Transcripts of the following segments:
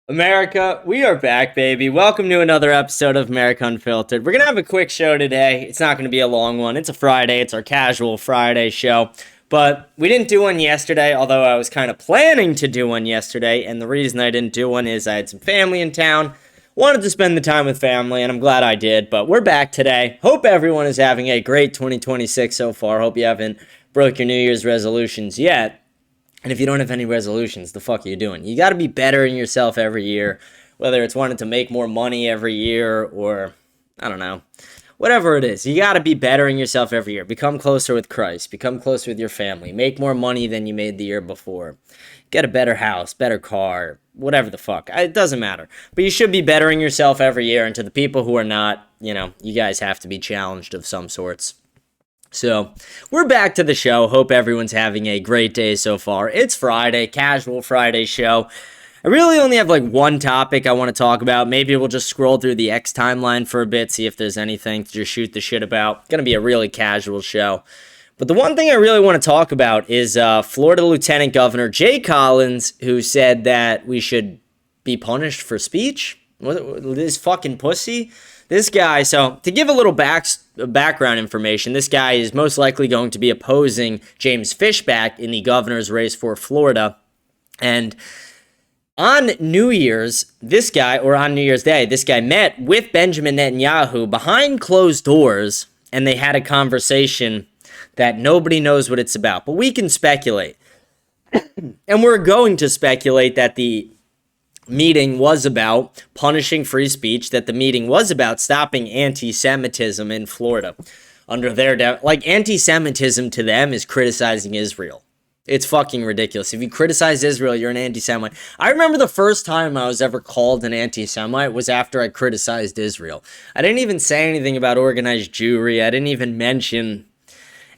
America, we are back, baby. Welcome to another episode of America Unfiltered. We're going to have a quick show today. It's not going to be a long one. It's a Friday. It's our casual Friday show. But we didn't do one yesterday, although I was kind of planning to do one yesterday. And the reason I didn't do one is I had some family in town. Wanted to spend the time with family, and I'm glad I did. But we're back today. Hope everyone is having a great 2026 so far. Hope you haven't broke your New Year's resolutions yet. And if you don't have any resolutions, the fuck are you doing? You got to be bettering yourself every year, whether it's wanting to make more money every year or, I don't know, whatever it is. You got to be bettering yourself every year. Become closer with Christ. Become closer with your family. Make more money than you made the year before. Get a better house, better car, whatever the fuck. It doesn't matter. But you should be bettering yourself every year. And to the people who are not, you guys have to be challenged of some sorts. So, we're back to the show. Hope everyone's having a great day so far. It's Friday, casual Friday show. I really only have one topic I want to talk about. Maybe we'll just scroll through the X timeline for a bit, see if there's anything to just shoot the shit about. Gonna be a really casual show. But the one thing I really want to talk about is Florida Lieutenant Governor Jay Collins, who said that we should be punished for speech. This fucking pussy. This guy, so to give a little background information, this guy is most likely going to be opposing James Fishback in the governor's race for Florida. And on New Year's Day, this guy met with Benjamin Netanyahu behind closed doors, and they had a conversation that nobody knows what it's about. But we can speculate. And we're going to speculate that the meeting was about punishing free speech, that the meeting was about stopping anti-Semitism in Florida. Under their anti-Semitism to them is criticizing Israel. It's fucking ridiculous. If you criticize Israel, you're an anti-Semite. I remember the first time I was ever called an anti-Semite was after I criticized Israel. I didn't even say anything about organized Jewry. I didn't even mention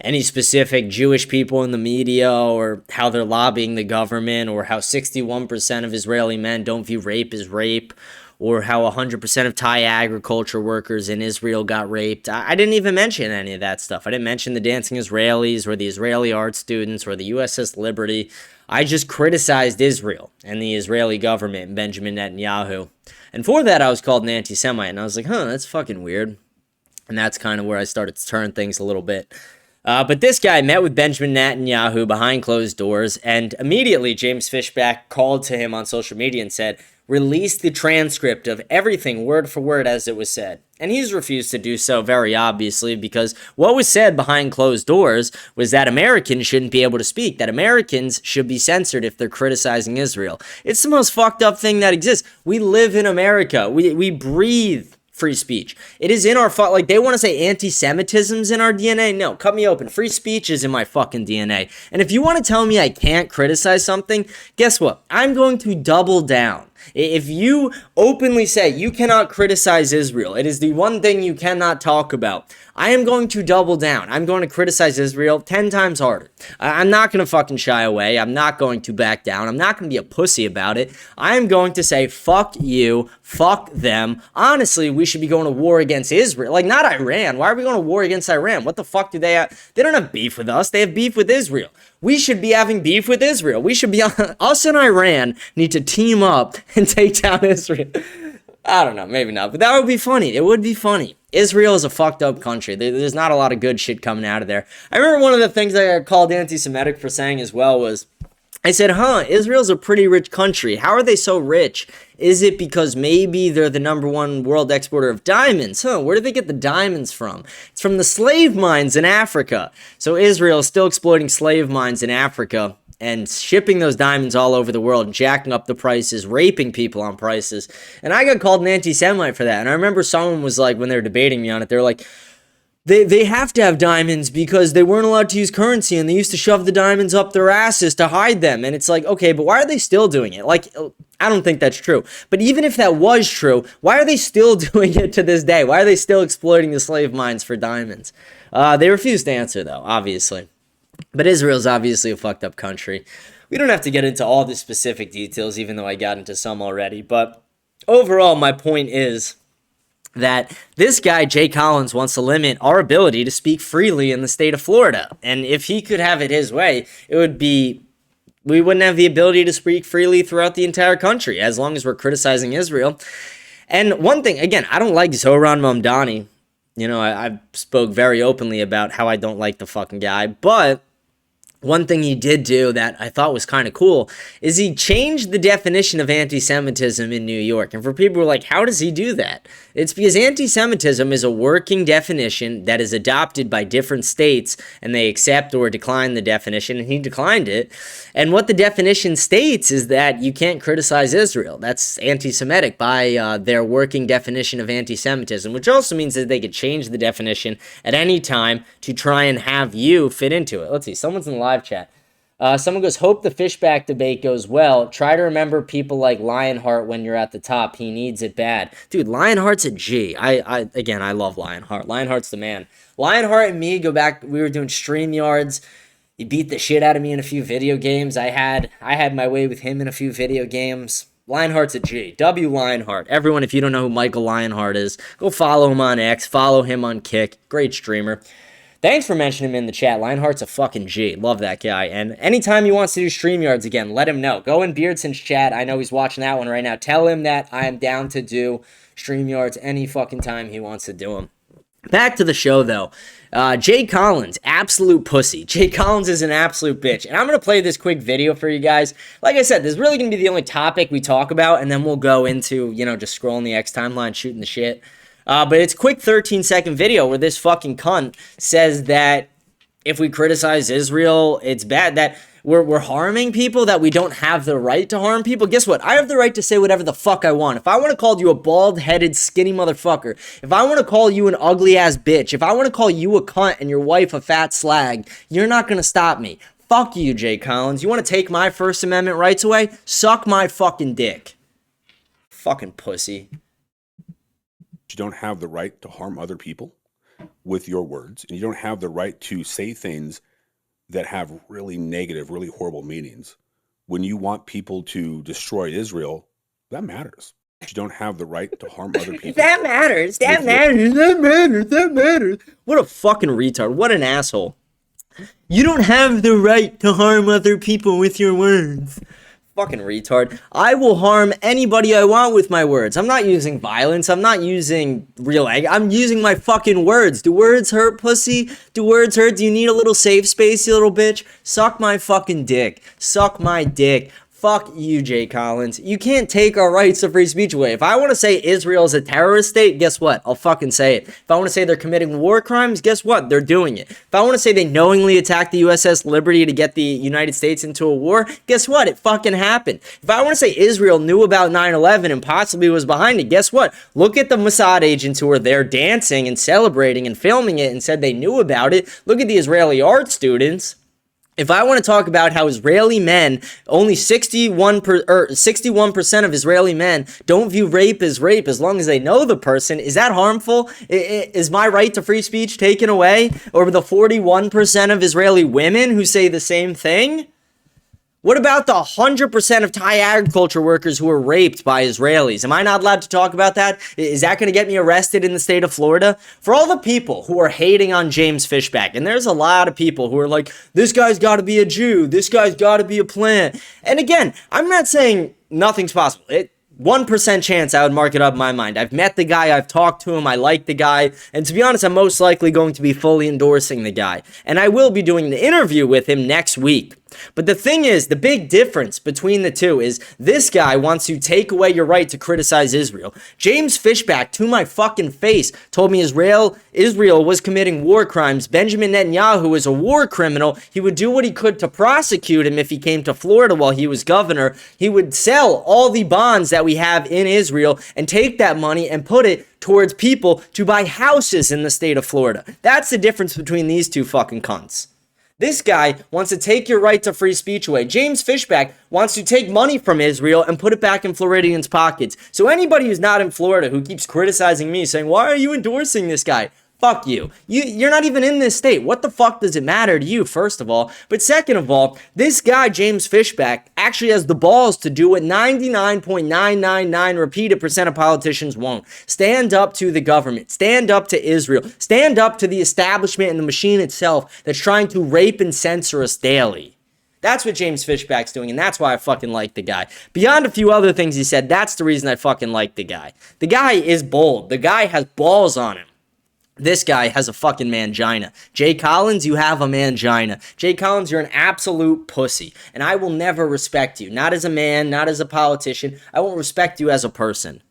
any specific Jewish people in the media or how they're lobbying the government or how 61% of Israeli men don't view rape as rape or how 100% of Thai agriculture workers in Israel got raped. I didn't even mention any of that stuff. I didn't mention the Dancing Israelis or the Israeli art students or the USS Liberty. I just criticized Israel and the Israeli government and Benjamin Netanyahu. And for that, I was called an anti-Semite. And I was like, that's fucking weird. And that's kind of where I started to turn things a little bit. But this guy met with Benjamin Netanyahu behind closed doors, and immediately James Fishback called to him on social media and said, release the transcript of everything word for word as it was said. And he's refused to do so, very obviously, because what was said behind closed doors was that Americans shouldn't be able to speak, that Americans should be censored if they're criticizing Israel. It's the most fucked up thing that exists. We live in America. We breathe free speech. It is in our they want to say anti-Semitism's in our DNA. No, cut me open. Free speech is in my fucking DNA. And if you want to tell me I can't criticize something, guess what? I'm going to double down. If you openly say you cannot criticize Israel, it is the one thing you cannot talk about, I am going to double down. I'm going to criticize Israel 10 times harder. I'm not going to fucking shy away. I'm not going to back down. I'm not going to be a pussy about it. I am going to say, fuck you, fuck them. Honestly, we should be going to war against Israel. Not Iran. Why are we going to war against Iran? What the fuck do they have? They don't have beef with us. They have beef with Israel. We should be having beef with Israel. We should be, us and Iran need to team up and take down Israel. I don't know, maybe not, but that would be funny. It would be funny. Israel is a fucked up country. There's not a lot of good shit coming out of there. I remember one of the things I got called anti-Semitic for saying as well was, I said, Israel's a pretty rich country. How are they so rich? Is it because maybe they're the #1 world exporter of diamonds? Where do they get the diamonds from? It's from the slave mines in Africa. So Israel is still exploiting slave mines in Africa and shipping those diamonds all over the world, jacking up the prices, raping people on prices. And I got called an anti-Semite for that. And I remember someone was like, when they were debating me on it, they were like, They have to have diamonds because they weren't allowed to use currency and they used to shove the diamonds up their asses to hide them. And it's like, okay, but why are they still doing it? I don't think that's true. But even if that was true, why are they still doing it to this day? Why are they still exploiting the slave mines for diamonds? They refuse to answer, though, obviously. But Israel's obviously a fucked up country. We don't have to get into all the specific details, even though I got into some already. But overall, my point is that this guy, Jay Collins, wants to limit our ability to speak freely in the state of Florida. And if he could have it his way, it would be we wouldn't have the ability to speak freely throughout the entire country as long as we're criticizing Israel. And one thing, again, I don't like Zohran Mamdani. You know, I spoke very openly about how I don't like the fucking guy, but one thing he did do that I thought was kind of cool is he changed the definition of anti-Semitism in New York. And for people who are like, how does he do that? It's because anti-Semitism is a working definition that is adopted by different states, and they accept or decline the definition, and he declined it. And what the definition states is that you can't criticize Israel. That's anti-Semitic by their working definition of anti-Semitism, which also means that they could change the definition at any time to try and have you fit into it. Let's see, someone's in the live chat. Someone goes, hope the fishback debate goes well. Try to remember people like Lionheart when you're at the top. He needs it bad. Dude, Lionheart's a G. I love Lionheart. Lionheart's the man. Lionheart and me go back, we were doing StreamYards. He beat the shit out of me in a few video games. I had my way with him in a few video games. Lionheart's a G. W. Lionheart. Everyone, if you don't know who Michael Lionheart is, go follow him on X. Follow him on Kick. Great streamer. Thanks for mentioning him in the chat. Lionheart's a fucking G. Love that guy. And anytime he wants to do StreamYards again, let him know. Go in Beardson's chat. I know he's watching that one right now. Tell him that I am down to do StreamYards any fucking time he wants to do them. Back to the show, though. Jay Collins, absolute pussy. Jay Collins is an absolute bitch. And I'm going to play this quick video for you guys. Like I said, this is really going to be the only topic we talk about, and then we'll go into, just scrolling the X timeline, shooting the shit. But it's a quick 13-second video where this fucking cunt says that if we criticize Israel, it's bad, that we're harming people, that we don't have the right to harm people. Guess what? I have the right to say whatever the fuck I want. If I want to call you a bald-headed, skinny motherfucker, if I want to call you an ugly-ass bitch, if I want to call you a cunt and your wife a fat slag, you're not going to stop me. Fuck you, Jay Collins. You want to take my First Amendment rights away? Suck my fucking dick. Fucking pussy. You don't have the right to harm other people with your words, and you don't have the right to say things that have really negative, really horrible meanings. When you want people to destroy Israel, that matters. You don't have the right to harm other people. That matters. That matters. What a fucking retard. What an asshole. You don't have the right to harm other people with your words. Fucking retard. I will harm anybody I want with my words. I'm not using violence. I'm not using real anger. I'm using my fucking words. Do words hurt, pussy? Do words hurt? Do you need a little safe space, you little bitch? Suck my fucking dick. Suck my dick. Fuck you, Jay Collins. You can't take our rights of free speech away. If I want to say Israel is a terrorist state, guess what? I'll fucking say it. If I want to say they're committing war crimes, guess what? They're doing it. If I want to say they knowingly attacked the USS Liberty to get the United States into a war, guess what? It fucking happened. If I want to say Israel knew about 9/11 and possibly was behind it, guess what? Look at the Mossad agents who were there dancing and celebrating and filming it and said they knew about it. Look at the Israeli art students. If I want to talk about how Israeli men, only 61% of Israeli men don't view rape as rape as long as they know the person, is that harmful? Is my right to free speech taken away over the 41% of Israeli women who say the same thing? What about the 100% of Thai agriculture workers who were raped by Israelis? Am I not allowed to talk about that? Is that going to get me arrested in the state of Florida? For all the people who are hating on James Fishback, and there's a lot of people who are like, this guy's got to be a Jew, this guy's got to be a plant. And again, I'm not saying nothing's possible. 1% chance I would mark it up in my mind. I've met the guy, I've talked to him, I like the guy, and to be honest, I'm most likely going to be fully endorsing the guy. And I will be doing the interview with him next week. But the thing is, the big difference between the two is this guy wants to take away your right to criticize Israel. James Fishback, to my fucking face, told me Israel was committing war crimes. Benjamin Netanyahu is a war criminal. He would do what he could to prosecute him if he came to Florida while he was governor. He would sell all the bonds that we have in Israel and take that money and put it towards people to buy houses in the state of Florida. That's the difference between these two fucking cunts. This guy wants to take your right to free speech away. James Fishback wants to take money from Israel and put it back in Floridians' pockets. So anybody who's not in Florida who keeps criticizing me, saying, why are you endorsing this guy? Fuck you. You're not even in this state. What the fuck does it matter to you, first of all? But second of all, this guy, James Fishback, actually has the balls to do what 99.999 repeated percent of politicians won't. Stand up to the government. Stand up to Israel. Stand up to the establishment and the machine itself that's trying to rape and censor us daily. That's what James Fishback's doing, and that's why I fucking like the guy. Beyond a few other things he said, that's the reason I fucking like the guy. The guy is bold. The guy has balls on him. This guy has a fucking mangina. Jay Collins, you have a mangina. Jay Collins, you're an absolute pussy. And I will never respect you. Not as a man, not as a politician. I won't respect you as a person.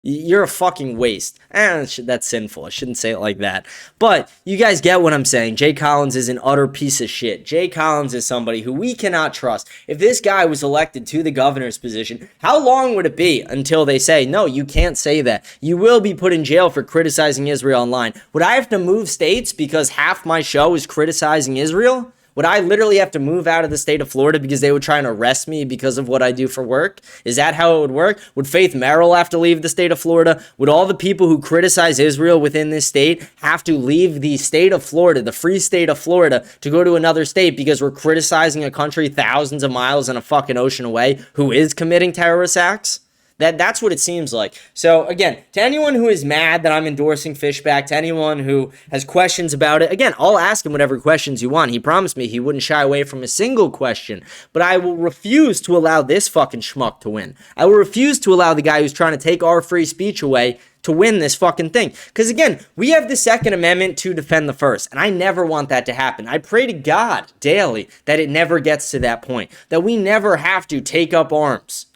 You're a fucking waste. That's sinful. I shouldn't say it like that. But you guys get what I'm saying. Jay Collins is an utter piece of shit. Jay Collins is somebody who we cannot trust. If this guy was elected to the governor's position, how long would it be until they say, no, you can't say that? You will be put in jail for criticizing Israel online. Would I have to move states because half my show is criticizing Israel? Would I literally have to move out of the state of Florida because they would try and arrest me because of what I do for work? Is that how it would work? Would Faith Merrill have to leave the state of Florida? Would all the people who criticize Israel within this state have to leave the state of Florida, the free state of Florida, to go to another state because we're criticizing a country thousands of miles and a fucking ocean away who is committing terrorist acts? That's what it seems like. So, again, to anyone who is mad that I'm endorsing Fishback, to anyone who has questions about it, again, I'll ask him whatever questions you want. He promised me he wouldn't shy away from a single question, but I will refuse to allow this fucking schmuck to win. I will refuse to allow the guy who's trying to take our free speech away to win this fucking thing. Because, again, we have the Second Amendment to defend the First, and I never want that to happen. I pray to God daily that it never gets to that point, that we never have to take up arms.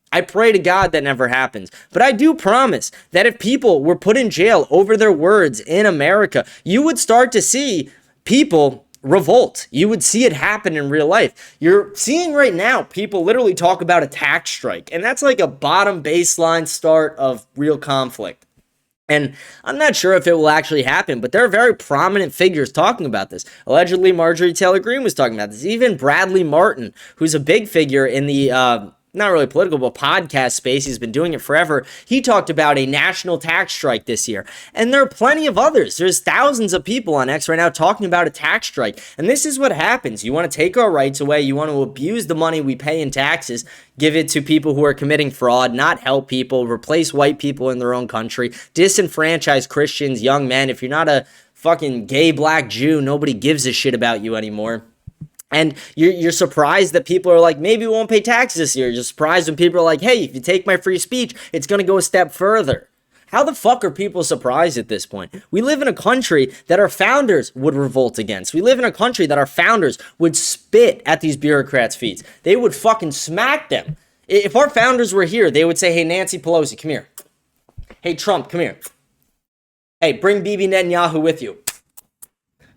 I pray to God that never happens. But I do promise that if people were put in jail over their words in America, you would start to see people revolt. You would see it happen in real life. You're seeing right now people literally talk about a tax strike, and that's like a bottom baseline start of real conflict. And I'm not sure if it will actually happen, but there are very prominent figures talking about this. Allegedly, Marjorie Taylor Greene was talking about this. Even Bradley Martin, who's a big figure in the not really political, but podcast space. He's been doing it forever. He talked about a national tax strike this year. And there are plenty of others. There's thousands of people on X right now talking about a tax strike. And this is what happens. You want to take our rights away. You want to abuse the money we pay in taxes, give it to people who are committing fraud, not help people, replace white people in their own country, disenfranchise Christians, young men. If you're not a fucking gay black Jew, nobody gives a shit about you anymore. And you're surprised that people are like, maybe we won't pay taxes this year. You're surprised when people are like, hey, if you take my free speech, it's going to go a step further. How the fuck are people surprised at this point? We live in a country that our founders would revolt against. We live in a country that our founders would spit at these bureaucrats' feet. They would fucking smack them. If our founders were here, they would say, hey, Nancy Pelosi, come here. Hey, Trump, come here. Hey, bring Bibi Netanyahu with you.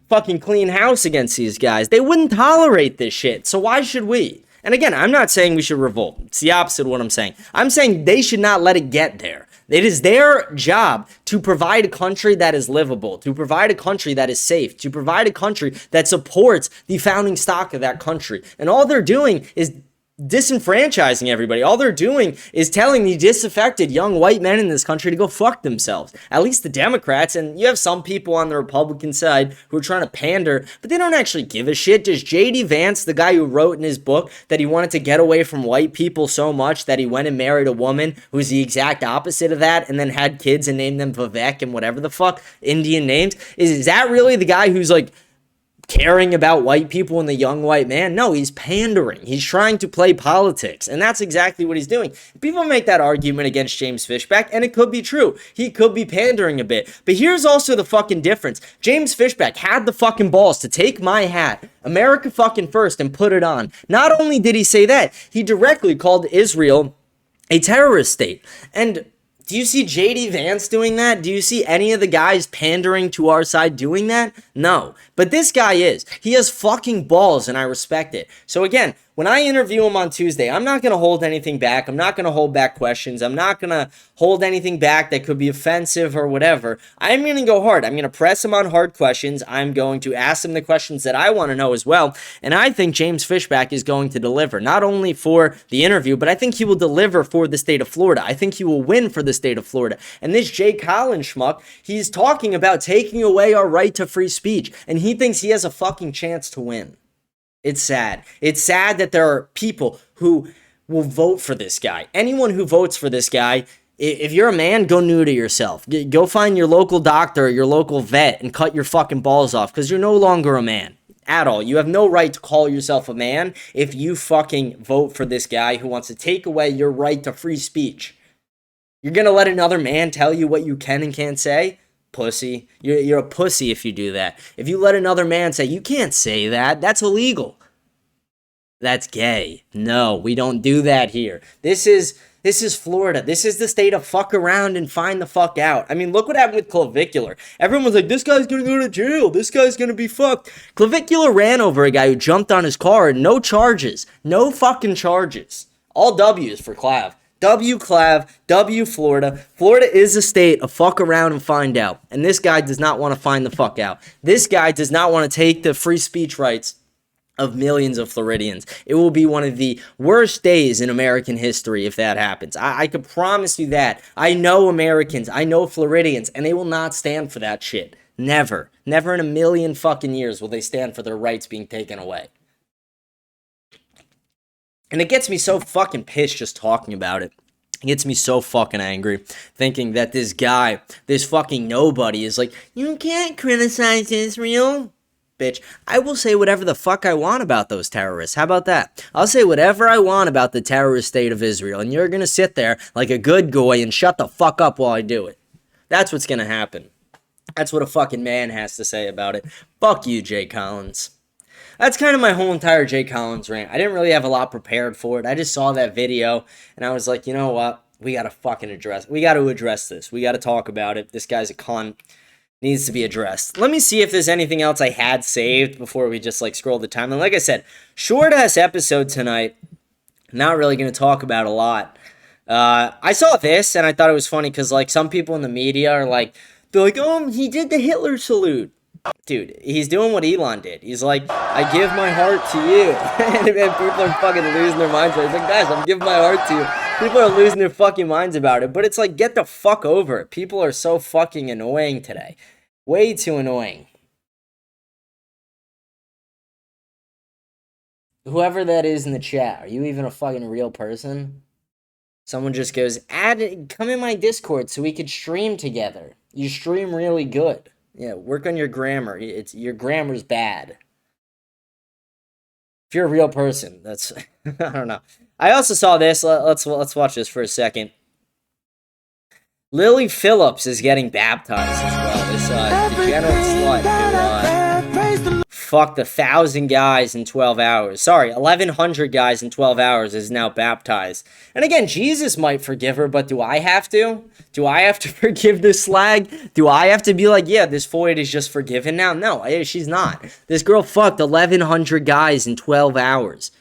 Fucking clean house against these guys. They wouldn't tolerate this shit. So why should we? And again, I'm not saying we should revolt. It's the opposite of what I'm saying. I'm saying they should not let it get there. It is their job to provide a country that is livable, to provide a country that is safe, to provide a country that supports the founding stock of that country. And all they're doing is disenfranchising everybody. All they're doing is telling the disaffected young white men in this country to go fuck themselves. At least the Democrats, and you have some people on the Republican side who are trying to pander, but they don't actually give a shit. Does J.D. Vance, the guy who wrote in his book that he wanted to get away from white people so much that he went and married a woman who's the exact opposite of that and then had kids and named them Vivek and whatever the fuck, Indian names, is that really the guy who's like caring about white people and the young white man? No, he's pandering. He's trying to play politics, and that's exactly what he's doing. People make that argument against James Fishback, and it could be true. He could be pandering a bit, but here's also the fucking difference. James Fishback had the fucking balls to take my hat, America fucking first, and put it on. Not only did he say that, he directly called Israel a terrorist state. And do you see J.D. Vance doing that? Do you see any of the guys pandering to our side doing that? No. But this guy is. He has fucking balls, and I respect it. So again, when I interview him on Tuesday, I'm not going to hold anything back. I'm not going to hold back questions. I'm not going to hold anything back that could be offensive or whatever. I'm going to go hard. I'm going to press him on hard questions. I'm going to ask him the questions that I want to know as well. And I think James Fishback is going to deliver, not only for the interview, but I think he will deliver for the state of Florida. I think he will win for the state of Florida. And this Jay Collins schmuck, he's talking about taking away our right to free speech, and he thinks he has a fucking chance to win. It's sad. It's sad that there are people who will vote for this guy. Anyone who votes for this guy, if you're a man, go neuter yourself. Go find your local doctor or your local vet and cut your fucking balls off, because you're no longer a man. At all. You have no right to call yourself a man if you fucking vote for this guy who wants to take away your right to free speech. You're gonna let another man tell you what you can and can't say? Pussy. You're a pussy if you do that. If you let another man say, you can't say that, that's illegal. That's gay. No, we don't do that here. This is Florida. This is the state of fuck around and find the fuck out. I mean, look what happened with Clavicular. Everyone was like, this guy's gonna go to jail. This guy's gonna be fucked. Clavicular ran over a guy who jumped on his car and no charges. No fucking charges. All W's for Clav. W Clav, W Florida. Florida is a state of fuck around and find out. And this guy does not want to find the fuck out. This guy does not want to take the free speech rights of millions of Floridians. It will be one of the worst days in American history if that happens. I could promise you that. I know Americans, I know Floridians, and they will not stand for that shit. Never. Never in a million fucking years will they stand for their rights being taken away. And it gets me so fucking pissed just talking about it. It gets me so fucking angry thinking that this guy, this fucking nobody is like, you can't criticize Israel. Bitch, I will say whatever the fuck I want about those terrorists. How about that? I'll say whatever I want about the terrorist state of Israel, and you're gonna sit there like a good goy and shut the fuck up while I do it. That's what's gonna happen. That's what a fucking man has to say about it. Fuck you, Jay Collins. That's kind of my whole entire Jay Collins rant. I didn't really have a lot prepared for it. I just saw that video, and I was like, you know what? We gotta address this. We gotta talk about it. This guy's a cunt. Needs to be addressed. Let me see if there's anything else I had saved before we just like scroll the timeline. Like I said, short ass episode tonight. Not really going to talk about a lot. I saw this and I thought it was funny because like some people in the media are like, they're like, oh, he did the Hitler salute. Dude, he's doing what Elon did. He's like, I give my heart to you. And people are fucking losing their minds. He's like, guys, I'm giving my heart to you. People are losing their fucking minds about it. But it's like, get the fuck over it. People are so fucking annoying today. Way too annoying. Whoever that is in the chat, are you even a fucking real person? Someone just goes, come in my Discord so we could stream together. You stream really good. Yeah, work on your grammar. Your grammar's bad. If you're a real person, that's I don't know. I also saw this. Let's watch this for a second. Lily Phillips is getting baptized as well. This degenerate slut who fucked 1,000 guys in 12 hours. Sorry, 1,100 guys in 12 hours is now baptized. And again, Jesus might forgive her, but do I have to? Do I have to forgive this slag? Do I have to be like, yeah, this void is just forgiven now? No, she's not. This girl fucked 1,100 guys in 12 hours.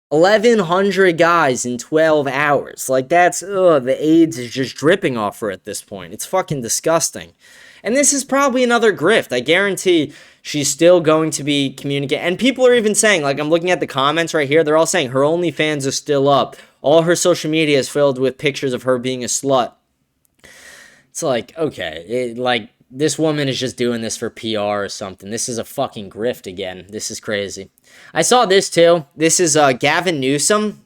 1,100 guys in 12 hours. Like, that's, the AIDS is just dripping off her at this point. It's fucking disgusting. And this is probably another grift. I guarantee she's still going to be communicating. And people are even saying, like, I'm looking at the comments right here, they're all saying her OnlyFans is still up. All her social media is filled with pictures of her being a slut. It's like, okay, this woman is just doing this for PR or something. This is a fucking grift again. This is crazy. I saw this too. This is Gavin Newsom.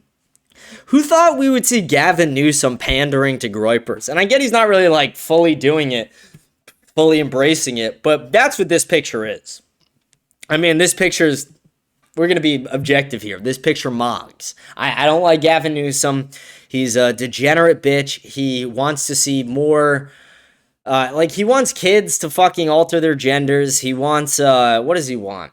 Who thought we would see Gavin Newsom pandering to groypers? And I get he's not really like fully doing it, fully embracing it, but that's what this picture is. I mean, this picture is, we're going to be objective here. This picture mocks. I don't like Gavin Newsom. He's a degenerate bitch. He wants to see more, he wants kids to fucking alter their genders. He wants, what does he want?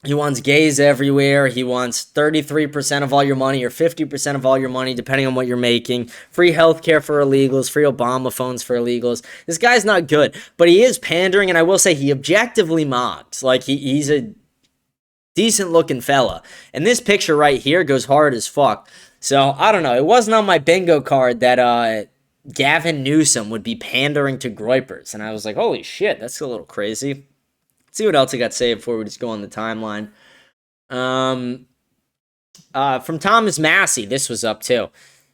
He wants gays everywhere. He wants 33% of all your money or 50% of all your money, depending on what you're making. Free healthcare for illegals. Free Obama phones for illegals. This guy's not good, but he is pandering, and I will say he objectively mocks. Like, he's a decent-looking fella. And this picture right here goes hard as fuck. So, I don't know. It wasn't on my bingo card that Gavin Newsom would be pandering to groypers. And I was like, holy shit, that's a little crazy. See what else I got saved before we just go on the timeline. From Thomas Massey, this was up too.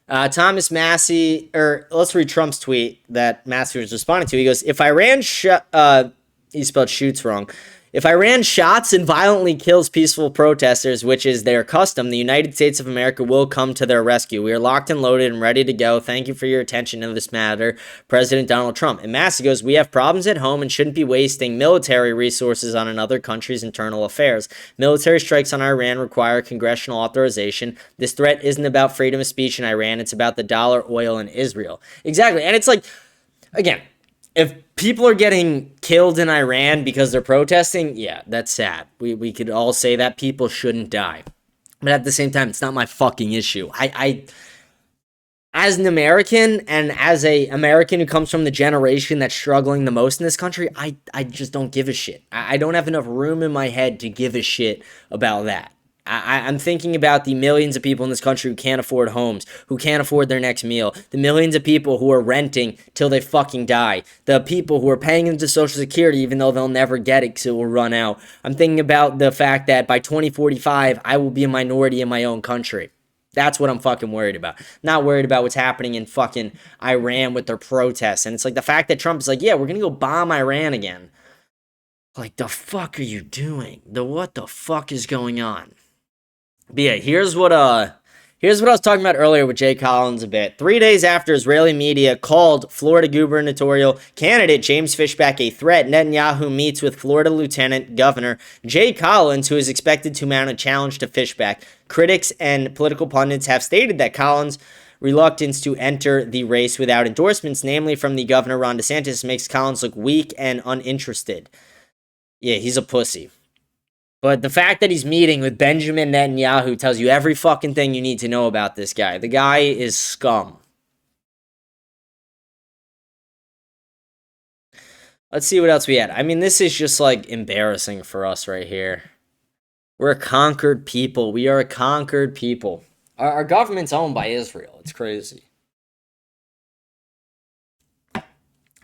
Thomas Massey, or let's read Trump's tweet that Massey was responding to. He goes, if Iran he spelled shoots wrong. If Iran shots and violently kills peaceful protesters, which is their custom, the United States of America will come to their rescue. We are locked and loaded and ready to go. Thank you for your attention to this matter, President Donald Trump. And Massey goes, we have problems at home and shouldn't be wasting military resources on another country's internal affairs. Military strikes on Iran require congressional authorization. This threat isn't about freedom of speech in Iran. It's about the dollar, oil, and Israel. Exactly. And it's like, again, if people are getting killed in Iran because they're protesting, yeah, that's sad. We could all say that people shouldn't die. But at the same time, it's not my fucking issue. I as an American and as a American who comes from the generation that's struggling the most in this country, I just don't give a shit. I don't have enough room in my head to give a shit about that. I'm thinking about the millions of people in this country who can't afford homes, who can't afford their next meal, the millions of people who are renting till they fucking die, the people who are paying into Social Security even though they'll never get it because it will run out. I'm thinking about the fact that by 2045, I will be a minority in my own country. That's what I'm fucking worried about. Not worried about what's happening in fucking Iran with their protests. And it's like the fact that Trump is like, yeah, we're going to go bomb Iran again. Like, the fuck are you doing? What the fuck is going on? But yeah, here's what I was talking about earlier with Jay Collins a bit. 3 days after Israeli media called Florida gubernatorial candidate James Fishback a threat, Netanyahu meets with Florida Lieutenant Governor Jay Collins, who is expected to mount a challenge to Fishback. Critics and political pundits have stated that Collins' reluctance to enter the race without endorsements, namely from the governor Ron DeSantis, makes Collins look weak and uninterested. Yeah, he's a pussy. But the fact that he's meeting with Benjamin Netanyahu tells you every fucking thing you need to know about this guy. The guy is scum. Let's see what else we had. I mean, this is just like embarrassing for us right here. We're a conquered people. We are a conquered people. Our government's owned by Israel. It's crazy.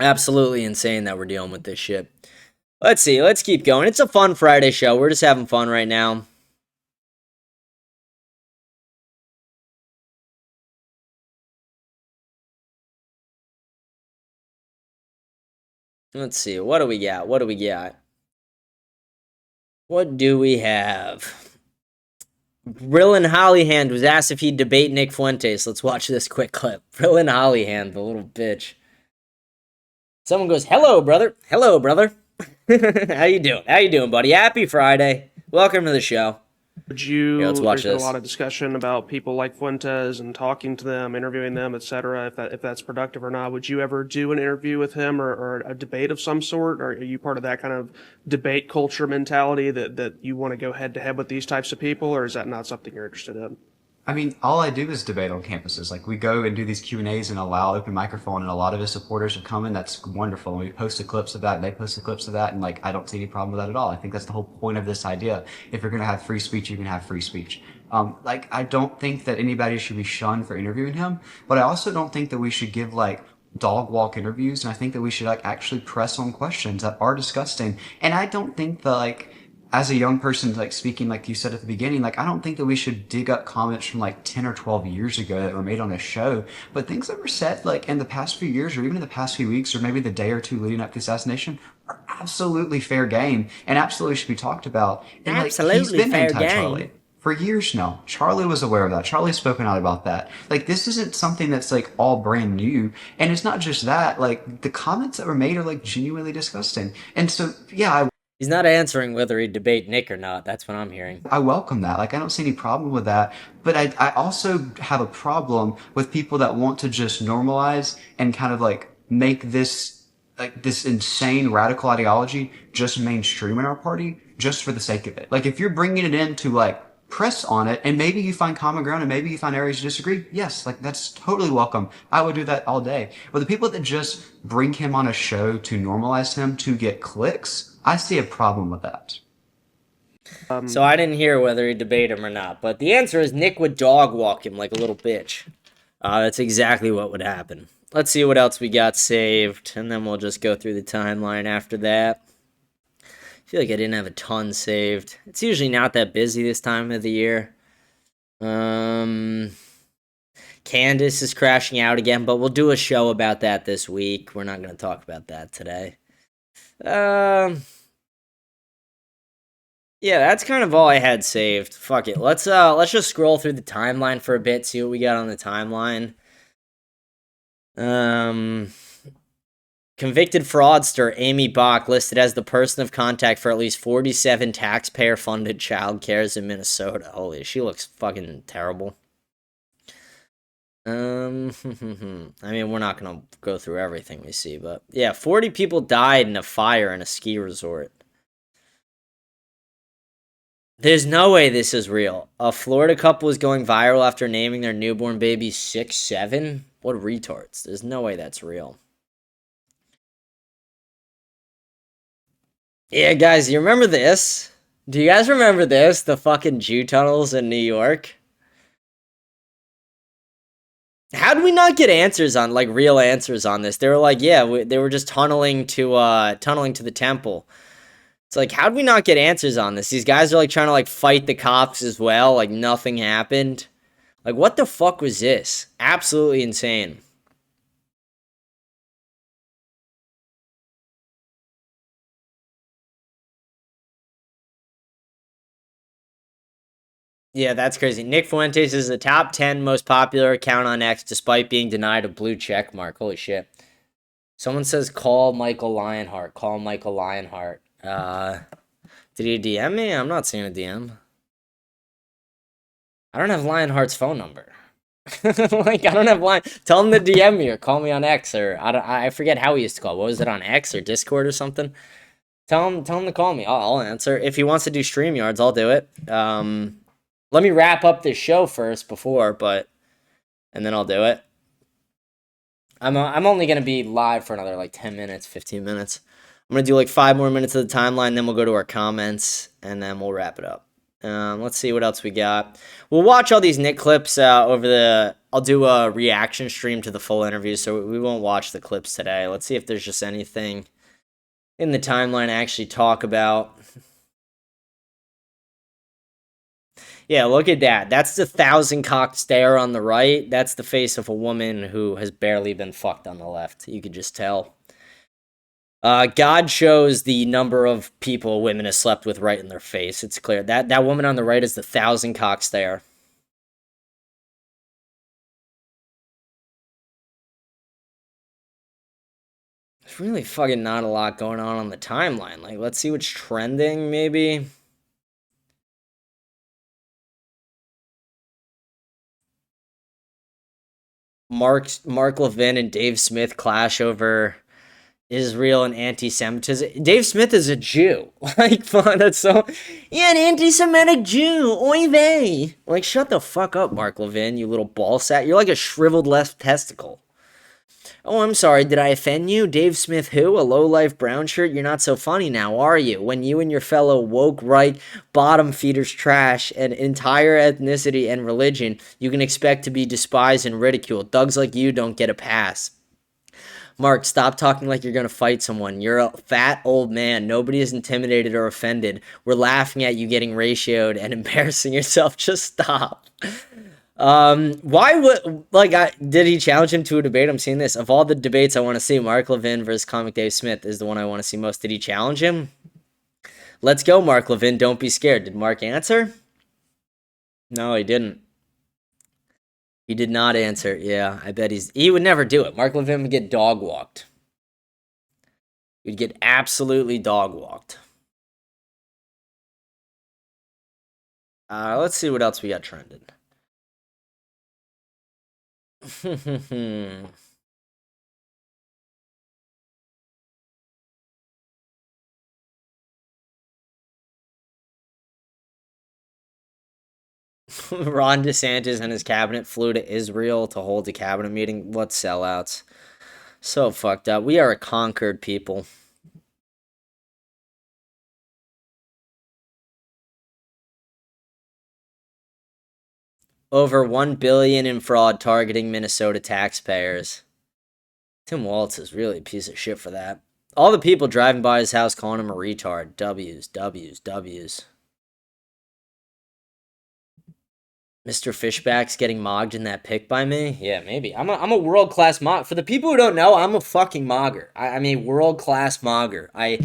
Absolutely insane that we're dealing with this shit. Let's see. Let's keep going. It's a fun Friday show. We're just having fun right now. Let's see. What do we got? What do we got? What do we have? Brilliant Hollyhand was asked if he'd debate Nick Fuentes. Let's watch this quick clip. Brilliant Hollyhand, the little bitch. Someone goes, hello, brother. Hello, brother. How you doing? How you doing, buddy? Happy Friday. Welcome to the show. Would you? Let's watch There's this. been a lot of discussion about people like Fuentes and talking to them, interviewing them, etc. If that's productive or not, would you ever do an interview with him or a debate of some sort? Or are you part of that kind of debate culture mentality that you want to go head to head with these types of people, or is that not something you're interested in? I mean, all I do is debate on campuses. Like, we go and do these Q&As and allow open microphone, and a lot of his supporters have come in. That's wonderful. And we post the clips of that, and they post the clips of that, and, like, I don't see any problem with that at all. I think that's the whole point of this idea. If you're going to have free speech, you can have free speech. Like, I don't think that anybody should be shunned for interviewing him, but I also don't think that we should give, like, dog walk interviews, and I think that we should, like, actually press on questions that are disgusting. And I don't think that, like, as a young person, like, speaking, like you said at the beginning, like, I don't think that we should dig up comments from like 10 or 12 years ago that were made on a show, but things that were said like in the past few years or even in the past few weeks or maybe the day or two leading up to the assassination are absolutely fair game and absolutely should be talked about. And Absolutely like, he's been fair anti-Charlie game. for years now. Charlie was aware of that. Charlie's spoken out about that. Like, this isn't something that's like all brand new. And it's not just that, like, the comments that were made are like genuinely disgusting. And so, yeah, He's not answering whether he'd debate Nick or not. That's what I'm hearing. I welcome that. Like, I don't see any problem with that. But I also have a problem with people that want to just normalize and kind of like make this, like, this insane radical ideology just mainstream in our party just for the sake of it. Like, if you're bringing it in to like press on it and maybe you find common ground and maybe you find areas to disagree, yes, like, that's totally welcome. I would do that all day. But the people that just bring him on a show to normalize him to get clicks, I see a problem with that. So I didn't hear whether he'd debate him or not, but the answer is Nick would dog walk him like a little bitch. That's exactly what would happen. Let's see what else we got saved, and then we'll just go through the timeline after that. I feel like I didn't have a ton saved. It's usually not that busy this time of the year. Candace is crashing out again, but we'll do a show about that this week. We're not going to talk about that today. Yeah, that's kind of all I had saved. Fuck it. Let's just scroll through the timeline for a bit, see what we got on the timeline. Convicted fraudster Amy Bach listed as the person of contact for at least 47 taxpayer-funded child cares in Minnesota. Holy, she looks fucking terrible. I mean, we're not gonna go through everything we see, but yeah, 40 people died in a fire in a ski resort. There's no way this is real. A Florida couple is going viral after naming their newborn baby 6'7"? What retards. There's no way that's real. Yeah, guys, you remember this? Do you guys remember this? The fucking Jew tunnels in New York? How did we not get answers on, like, real answers on this? They were like, yeah, they were just tunneling to the temple. It's like, how did we not get answers on this? These guys are, like, trying to, like, fight the cops as well. Like, nothing happened. Like, what the fuck was this? Absolutely insane. Yeah, that's crazy. Nick Fuentes is the top 10 most popular account on X despite being denied a blue check mark. Holy shit. Someone says call Michael Lionheart. Call Michael Lionheart. Did he DM me? I'm not seeing a DM. I don't have Lionheart's phone number. Like, I don't have Lion. Tell him to DM me or call me on X, or I forget how he used to call. What was it, on X or Discord or something? Tell him to call me. I'll answer. If he wants to do StreamYards, I'll do it. Let me wrap up this show first and then I'll do it. I'm only gonna be live for another like 10 minutes, 15 minutes. I'm gonna do like 5 more minutes of the timeline, then we'll go to our comments, and then we'll wrap it up. Let's see what else we got. We'll watch all these Nick clips I'll do a reaction stream to the full interview, so we won't watch the clips today. Let's see if there's just anything in the timeline I actually talk about. Yeah, look at that. That's the 1,000-cocked stare on the right. That's the face of a woman who has barely been fucked on the left. You could just tell. God shows the number of people women have slept with right in their face. It's clear. That woman on the right is the 1,000-cock stare. There's really fucking not a lot going on the timeline. Like, let's see what's trending, maybe. Mark Levin and Dave Smith clash over Israel and anti-Semitism. Dave Smith is a Jew. Like, that's so... Yeah, an anti-Semitic Jew. Oy vey. Like, shut the fuck up, Mark Levin, you little ball sack. You're like a shriveled left testicle. Oh, I'm sorry, did I offend you? Dave Smith who? A low-life brown shirt? You're not so funny now, are you? When you and your fellow woke right bottom feeders trash an entire ethnicity and religion, you can expect to be despised and ridiculed. Thugs like you don't get a pass. Mark, stop talking like you're going to fight someone. You're a fat old man. Nobody is intimidated or offended. We're laughing at you getting ratioed and embarrassing yourself. Just stop. Why would, like, did he challenge him to a debate? I'm seeing this. Of all the debates I want to see, Mark Levin versus Comic Dave Smith is the one I want to see most. Did he challenge him? Let's go, Mark Levin. Don't be scared. Did Mark answer? No, he didn't. He did not answer. Yeah, I bet he would never do it. Mark Levin would get dog walked. He'd get absolutely dog walked. Let's see what else we got trended. Ron DeSantis and his cabinet flew to Israel to hold a cabinet meeting. What sellouts. So fucked up. We are a conquered people. Over $1 billion in fraud targeting Minnesota taxpayers. Tim Walz is really a piece of shit for that. All the people driving by his house calling him a retard. W's. Mr. Fishback's getting mogged in that pic by me? Yeah, maybe. I'm a world-class mog. For the people who don't know, I'm a fucking mogger. I'm a world-class mogger. I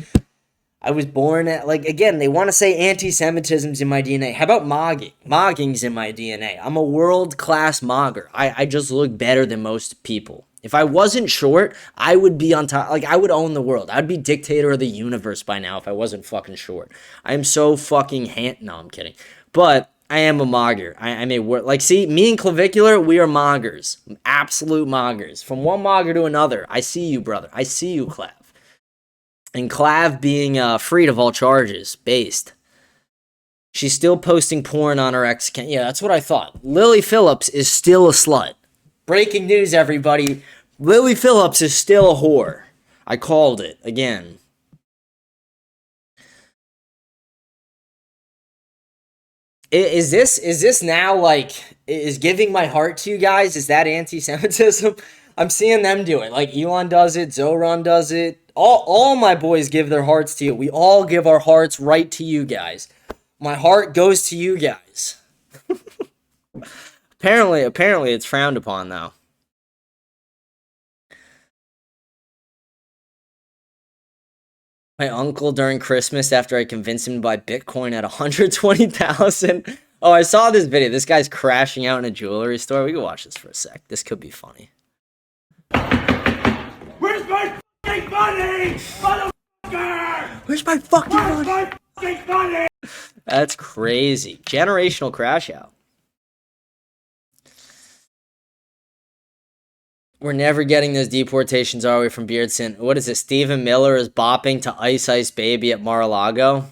I was born at, like, again, they want to say anti-Semitism's in my DNA. How about mogging? Mogging's in my DNA. I'm a world-class mogger. I just look better than most people. If I wasn't short, I would be on top. Like, I would own the world. I'd be dictator of the universe by now if I wasn't fucking short. I am so fucking no, I'm kidding. But I am a mogger. I may work. Like, see, me and Clavicular, we are moggers. Absolute moggers. From one mogger to another. I see you, brother. I see you, Clav. And Clav being freed of all charges, based. She's still posting porn on her ex account. Yeah, that's what I thought. Lily Phillips is still a slut. Breaking news, everybody. Lily Phillips is still a whore. I called it again. Is this now, like, is giving my heart to you guys? Is that anti-Semitism? I'm seeing them do it. Like, Elon does it. Zoran does it. All my boys give their hearts to you. We all give our hearts right to you guys. My heart goes to you guys. Apparently it's frowned upon, though. My uncle during Christmas after I convinced him to buy Bitcoin at 120,000. Oh, I saw this video. This guy's crashing out in a jewelry store. We can watch this for a sec. This could be funny. Where's my fucking money, motherfucker? Where's my fucking money? Where's my fucking money? That's crazy. Generational crash out. We're never getting those deportations, are we, from Beardson? What is it? Stephen Miller is bopping to Ice Ice Baby at Mar-a-Lago.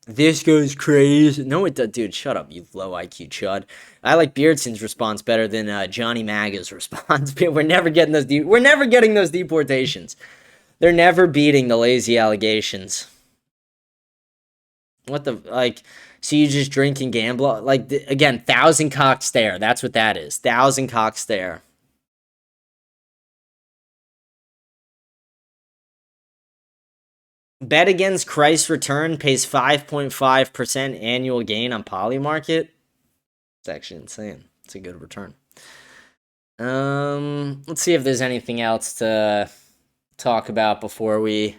This goes crazy. No, it does. Dude, shut up, you low IQ chud. I like Beardson's response better than Johnny Maga's response. We're never getting those. We're never getting those deportations. They're never beating the lazy allegations. What the, like, so you just drink and gamble? Like, again, 1,000 cock stare. That's what that is. 1,000 cock stare. Bet against Christ's return pays 5.5% annual gain on Polymarket. It's actually insane. It's a good return. Let's see if there's anything else to talk about before we...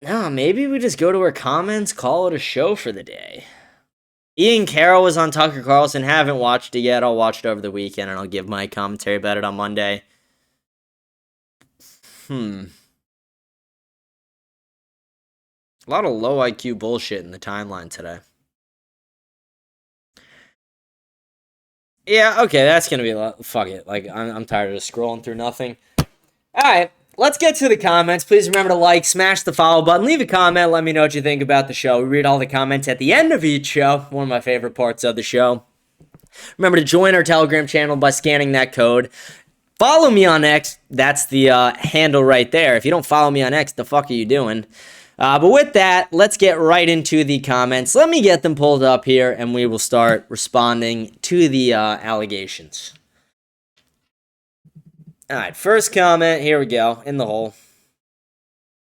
No, maybe we just go to our comments, call it a show for the day. Ian Carroll was on Tucker Carlson. Haven't watched it yet. I'll watch it over the weekend, and I'll give my commentary about it on Monday. A lot of low IQ bullshit in the timeline today. Yeah, okay, that's gonna be a lot. Fuck it. Like, I'm tired of just scrolling through nothing. Alright, let's get to the comments. Please remember to like, smash the follow button, leave a comment, let me know what you think about the show. We read all the comments at the end of each show. One of my favorite parts of the show. Remember to join our Telegram channel by scanning that code. Follow me on X. That's the handle right there. If you don't follow me on X, the fuck are you doing? But with that, let's get right into the comments. Let me get them pulled up here, and we will start responding to the allegations. All right, first comment. Here we go. In the hole.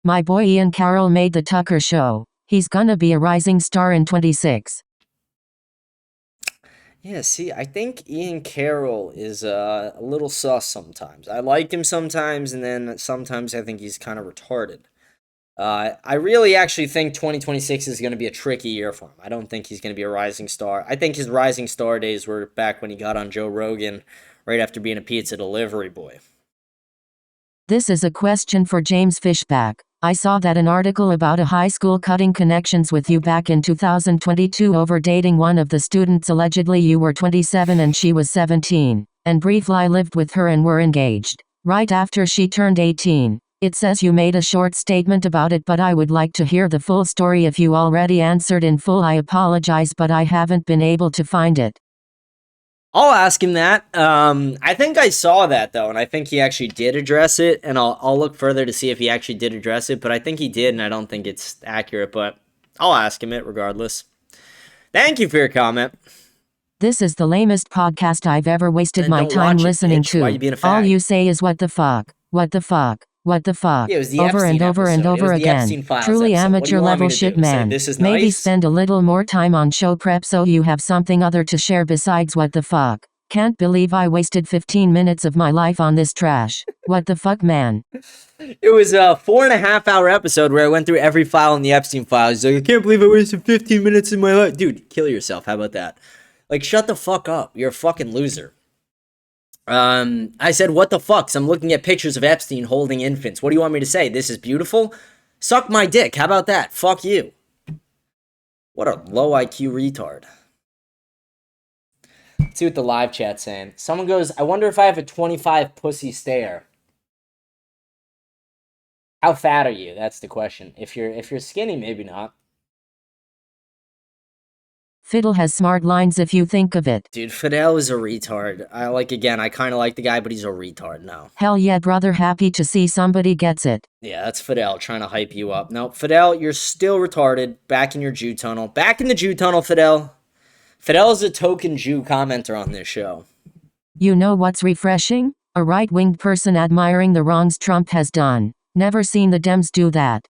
My boy Ian Carroll made the Tucker show. He's gonna be a rising star in 26. Yeah, see, I think Ian Carroll is a little sus sometimes. I like him sometimes, and then sometimes I think he's kind of retarded. I really actually think 2026 is going to be a tricky year for him. I don't think he's going to be a rising star. I think his rising star days were back when he got on Joe Rogan right after being a pizza delivery boy. This is a question for James Fishback. I saw that an article about a high school cutting connections with you back in 2022 over dating one of the students. Allegedly you were 27 and she was 17, and briefly lived with her and were engaged right after she turned 18. It says you made a short statement about it, but I would like to hear the full story. If you already answered in full, I apologize, but I haven't been able to find it. I'll ask him that. I think I saw that, though, and I think he actually did address it, and I'll look further to see if he actually did address it, but I think he did, and I don't think it's accurate, but I'll ask him it regardless. Thank you for your comment. This is the lamest podcast I've ever wasted my time listening to. Why you being a fag? All you say is what the fuck, what the fuck, what the fuck, Yeah, it was the over Epstein and over and episode. It over was the again. Epstein Files Truly episode. What do you amateur want me level to shit, do? Say, man. this is Maybe nice? spend a little more time on show prep so you have something other to share besides what the fuck. can't believe I wasted 15 minutes of my life on this trash. What the fuck, man? It was a 4.5 hour episode where I went through every file in the Epstein files. He's like, I can't believe I wasted 15 minutes in my life. Dude, kill yourself. How about that? Like, shut the fuck up. You're a fucking loser. I said, what the fuck? So I'm looking at pictures of Epstein holding infants. What do you want me to say? This is beautiful? Suck my dick. How about that? Fuck you. What a low IQ retard. Let's see what the live chat's saying. Someone goes, I wonder if I have a 25 pussy stare. How fat are you? That's the question. If you're skinny, maybe not. Fiddle has smart lines if you think of it. Dude, Fidel is a retard. I kind of like the guy, but he's a retard now. Hell yeah, brother, happy to see somebody gets it. Yeah, that's Fidel trying to hype you up. No, Fidel, you're still retarded. Back in your Jew tunnel. Back in the Jew tunnel, Fidel. Fidel is a token Jew commenter on this show. You know what's refreshing? A right-winged person admiring the wrongs Trump has done. Never seen the Dems do that.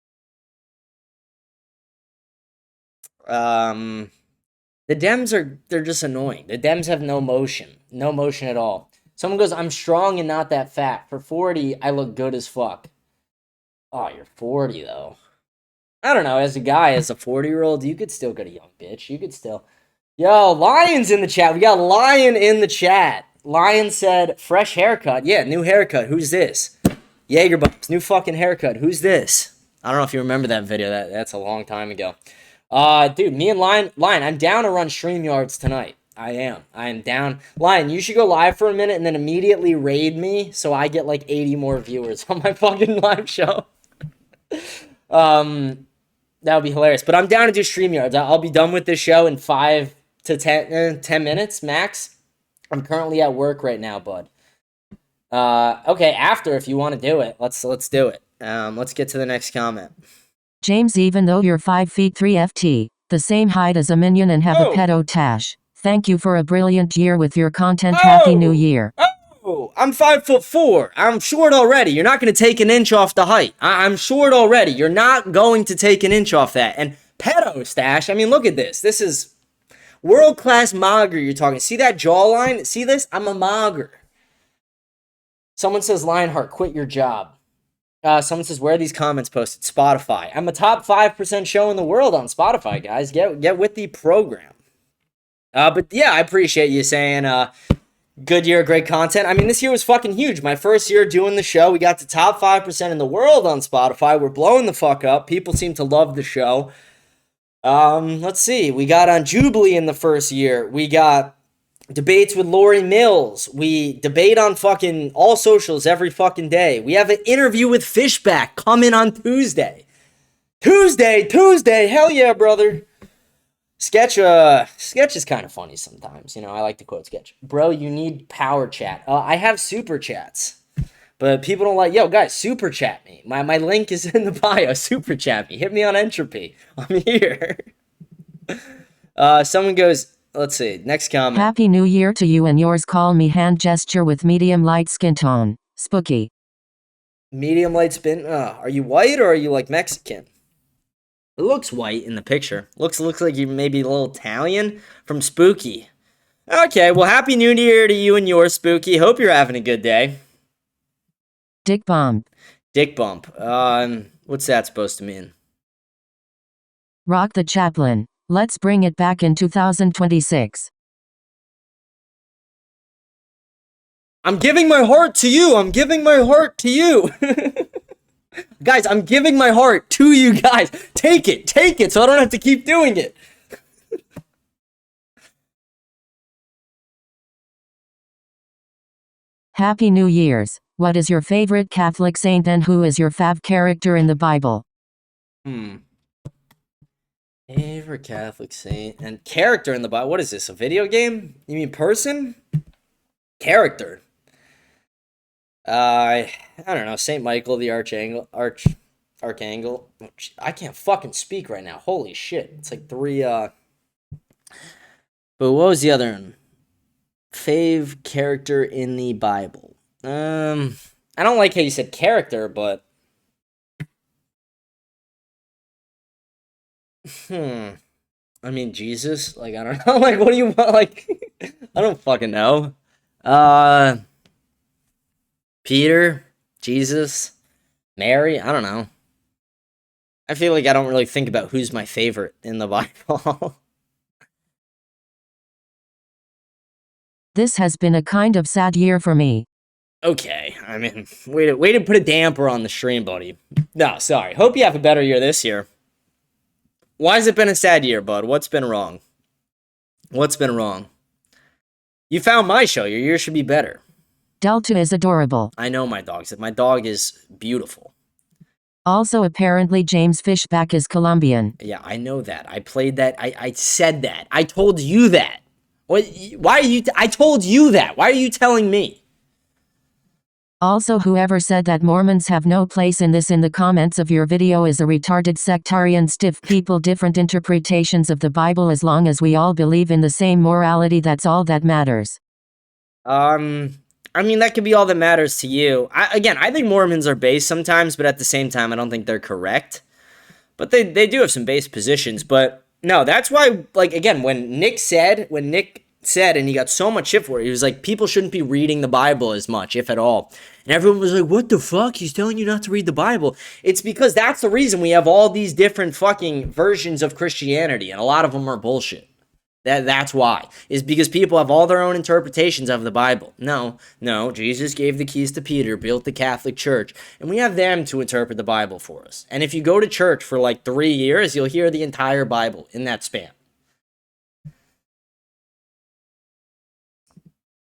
The Dems they're just annoying. The Dems have no motion. No motion at all. Someone goes, I'm strong and not that fat. For 40, I look good as fuck. Oh, you're 40, though. I don't know. As a guy, as a 40-year-old, you could still get a young bitch. You could still... Yo, Lion's in the chat. We got Lion in the chat. Lion said, fresh haircut. Yeah, new haircut. Who's this? Jaeger Bumps. New fucking haircut. Who's this? I don't know if you remember that video. That's a long time ago. Dude, me and Lion, I'm down to run StreamYards tonight. I am down. Lion, you should go live for a minute and then immediately raid me so I get like 80 more viewers on my fucking live show. That would be hilarious. But I'm down to do StreamYards. I'll be done with this show in 5 to 10 minutes max. I'm currently at work right now, bud. Okay, after if you want to do it, let's do it. Let's get to the next comment. James, even though you're 5 feet 3 FT, the same height as a minion and have a pedo tash. Thank you for a brilliant year with your content. Happy New Year. Oh, I'm 5'4". I'm short already. You're not going to take an inch off the height. I'm short already. You're not going to take an inch off that. And pedo stash, I mean, look at this. This is world-class mager you're talking. See that jawline? See this? I'm a mager. Someone says, Lionheart, quit your job. Someone says, where are these comments posted? Spotify. I'm a top 5% show in the world on Spotify, guys. Get with the program. But yeah, I appreciate you saying good year, great content. I mean, this year was fucking huge. My first year doing the show, we got to top 5% in the world on Spotify. We're blowing the fuck up. People seem to love the show. Let's see. We got on Jubilee in the first year. We got debates with Lori Mills. We debate on fucking all socials every fucking day. We have an interview with Fishback coming on Tuesday. Tuesday. Hell yeah, brother. Sketch is kind of funny sometimes. You know, I like to quote Sketch. Bro, you need power chat. I have super chats. But people don't like, yo, guys, super chat me. My link is in the bio. Super chat me. Hit me on Entropy. I'm here. Someone goes, let's see, next comment. Happy New Year to you and yours. Call me hand gesture with medium light skin tone. Spooky. Medium light spin. Are you white or are you like Mexican? It looks white in the picture. Looks like you may be a little Italian from Spooky. Okay, well, Happy New Year to you and yours, Spooky. Hope you're having a good day. Dick bomb. Dick bump. What's that supposed to mean? Rock the Chaplain. Let's bring it back in 2026. I'm giving my heart to you. Guys, I'm giving my heart to you guys. Take it, so I don't have to keep doing it. Happy New Year's. What is your favorite Catholic saint and who is your fav character in the Bible? Favorite Catholic saint and character in the Bible. What is this, a video game? You mean person? Character. I don't know, Saint Michael the Archangel. I can't fucking speak right now. Holy shit. It's like 3 But what was the other one? Fave character in the Bible. I don't like how you said character, but I mean Jesus. Like, I don't know. Like, what do you want? Like, I don't fucking know. Peter, Jesus, Mary, I don't know. I feel like I don't really think about who's my favorite in the Bible. This has been a kind of sad year for me. Okay, I mean, way to put a damper on the stream, buddy. No, sorry. Hope you have a better year this year. Why has it been a sad year, bud? What's been wrong? What's been wrong? You found my show. Your year should be better. Delta is adorable. I know my dog's. My dog is beautiful. Also, apparently, James Fishback is Colombian. Yeah, I know that. I played that. I said that. I told you that. What? Why are you? I told you that. Why are you telling me? Also, whoever said that Mormons have no place in this in the comments of your video is a retarded sectarian stiff people. Different interpretations of the Bible, as long as we all believe in the same morality, that's all that matters. I mean, that could be all that matters to you. I think Mormons are based sometimes, but at the same time, I don't think they're correct. But they do have some base positions. But no, that's why, like, again, when Nick said, and he got so much shit for it, he was like, people shouldn't be reading the Bible as much, if at all. And everyone was like, what the fuck? He's telling you not to read the Bible. It's because that's the reason we have all these different fucking versions of Christianity, and a lot of them are bullshit. That's why. Is because people have all their own interpretations of the Bible. No, Jesus gave the keys to Peter, built the Catholic Church, and we have them to interpret the Bible for us. And if you go to church for like 3 years, you'll hear the entire Bible in that span.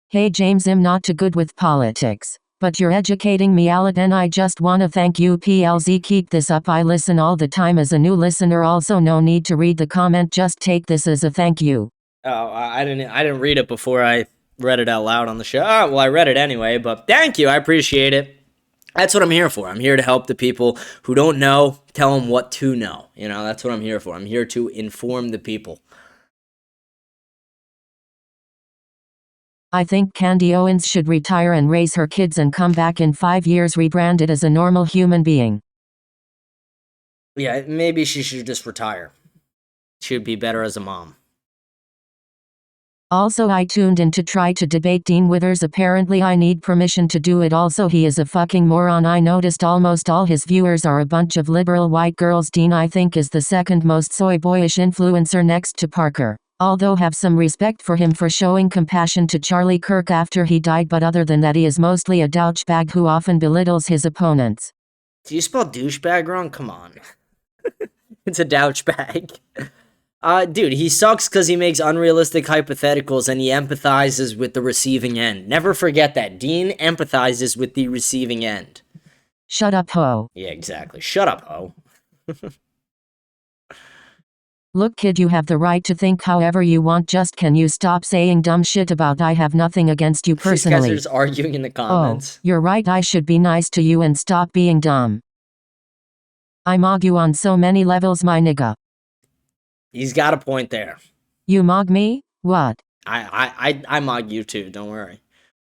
Hey James, I'm not too good with politics, but you're educating me a lot, and I just wanna thank you. PLZ, keep this up. I listen all the time as a new listener. Also, no need to read the comment, just take this as a thank you. Oh, I didn't read it before I read it out loud on the show. Oh, well, I read it anyway, but thank you. I appreciate it. That's what I'm here for. I'm here to help the people who don't know, tell them what to know. You know, that's what I'm here for. I'm here to inform the people. I think Candy Owens should retire and raise her kids and come back in 5 years rebranded as a normal human being. Yeah, maybe she should just retire. She would be better as a mom. Also, I tuned in to try to debate Dean Withers. Apparently I need permission to do it. Also, he is a fucking moron. I noticed almost all his viewers are a bunch of liberal white girls. Dean, I think, is the second most soy boyish influencer next to Parker. Although have some respect for him for showing compassion to Charlie Kirk after he died, but other than that he is mostly a douchebag who often belittles his opponents. Do you spell douchebag wrong? Come on. It's a douchebag. Dude, he sucks because he makes unrealistic hypotheticals and he empathizes with the receiving end. Never forget that. Dean empathizes with the receiving end. Shut up, ho. Yeah, exactly. Shut up, ho. Look, kid, you have the right to think however you want. Just can you stop saying dumb shit about I have nothing against you personally. These guys are just arguing in the comments. Oh, you're right. I should be nice to you and stop being dumb. I mog you on so many levels, my nigga. He's got a point there. You mog me? What? I mog you too, don't worry.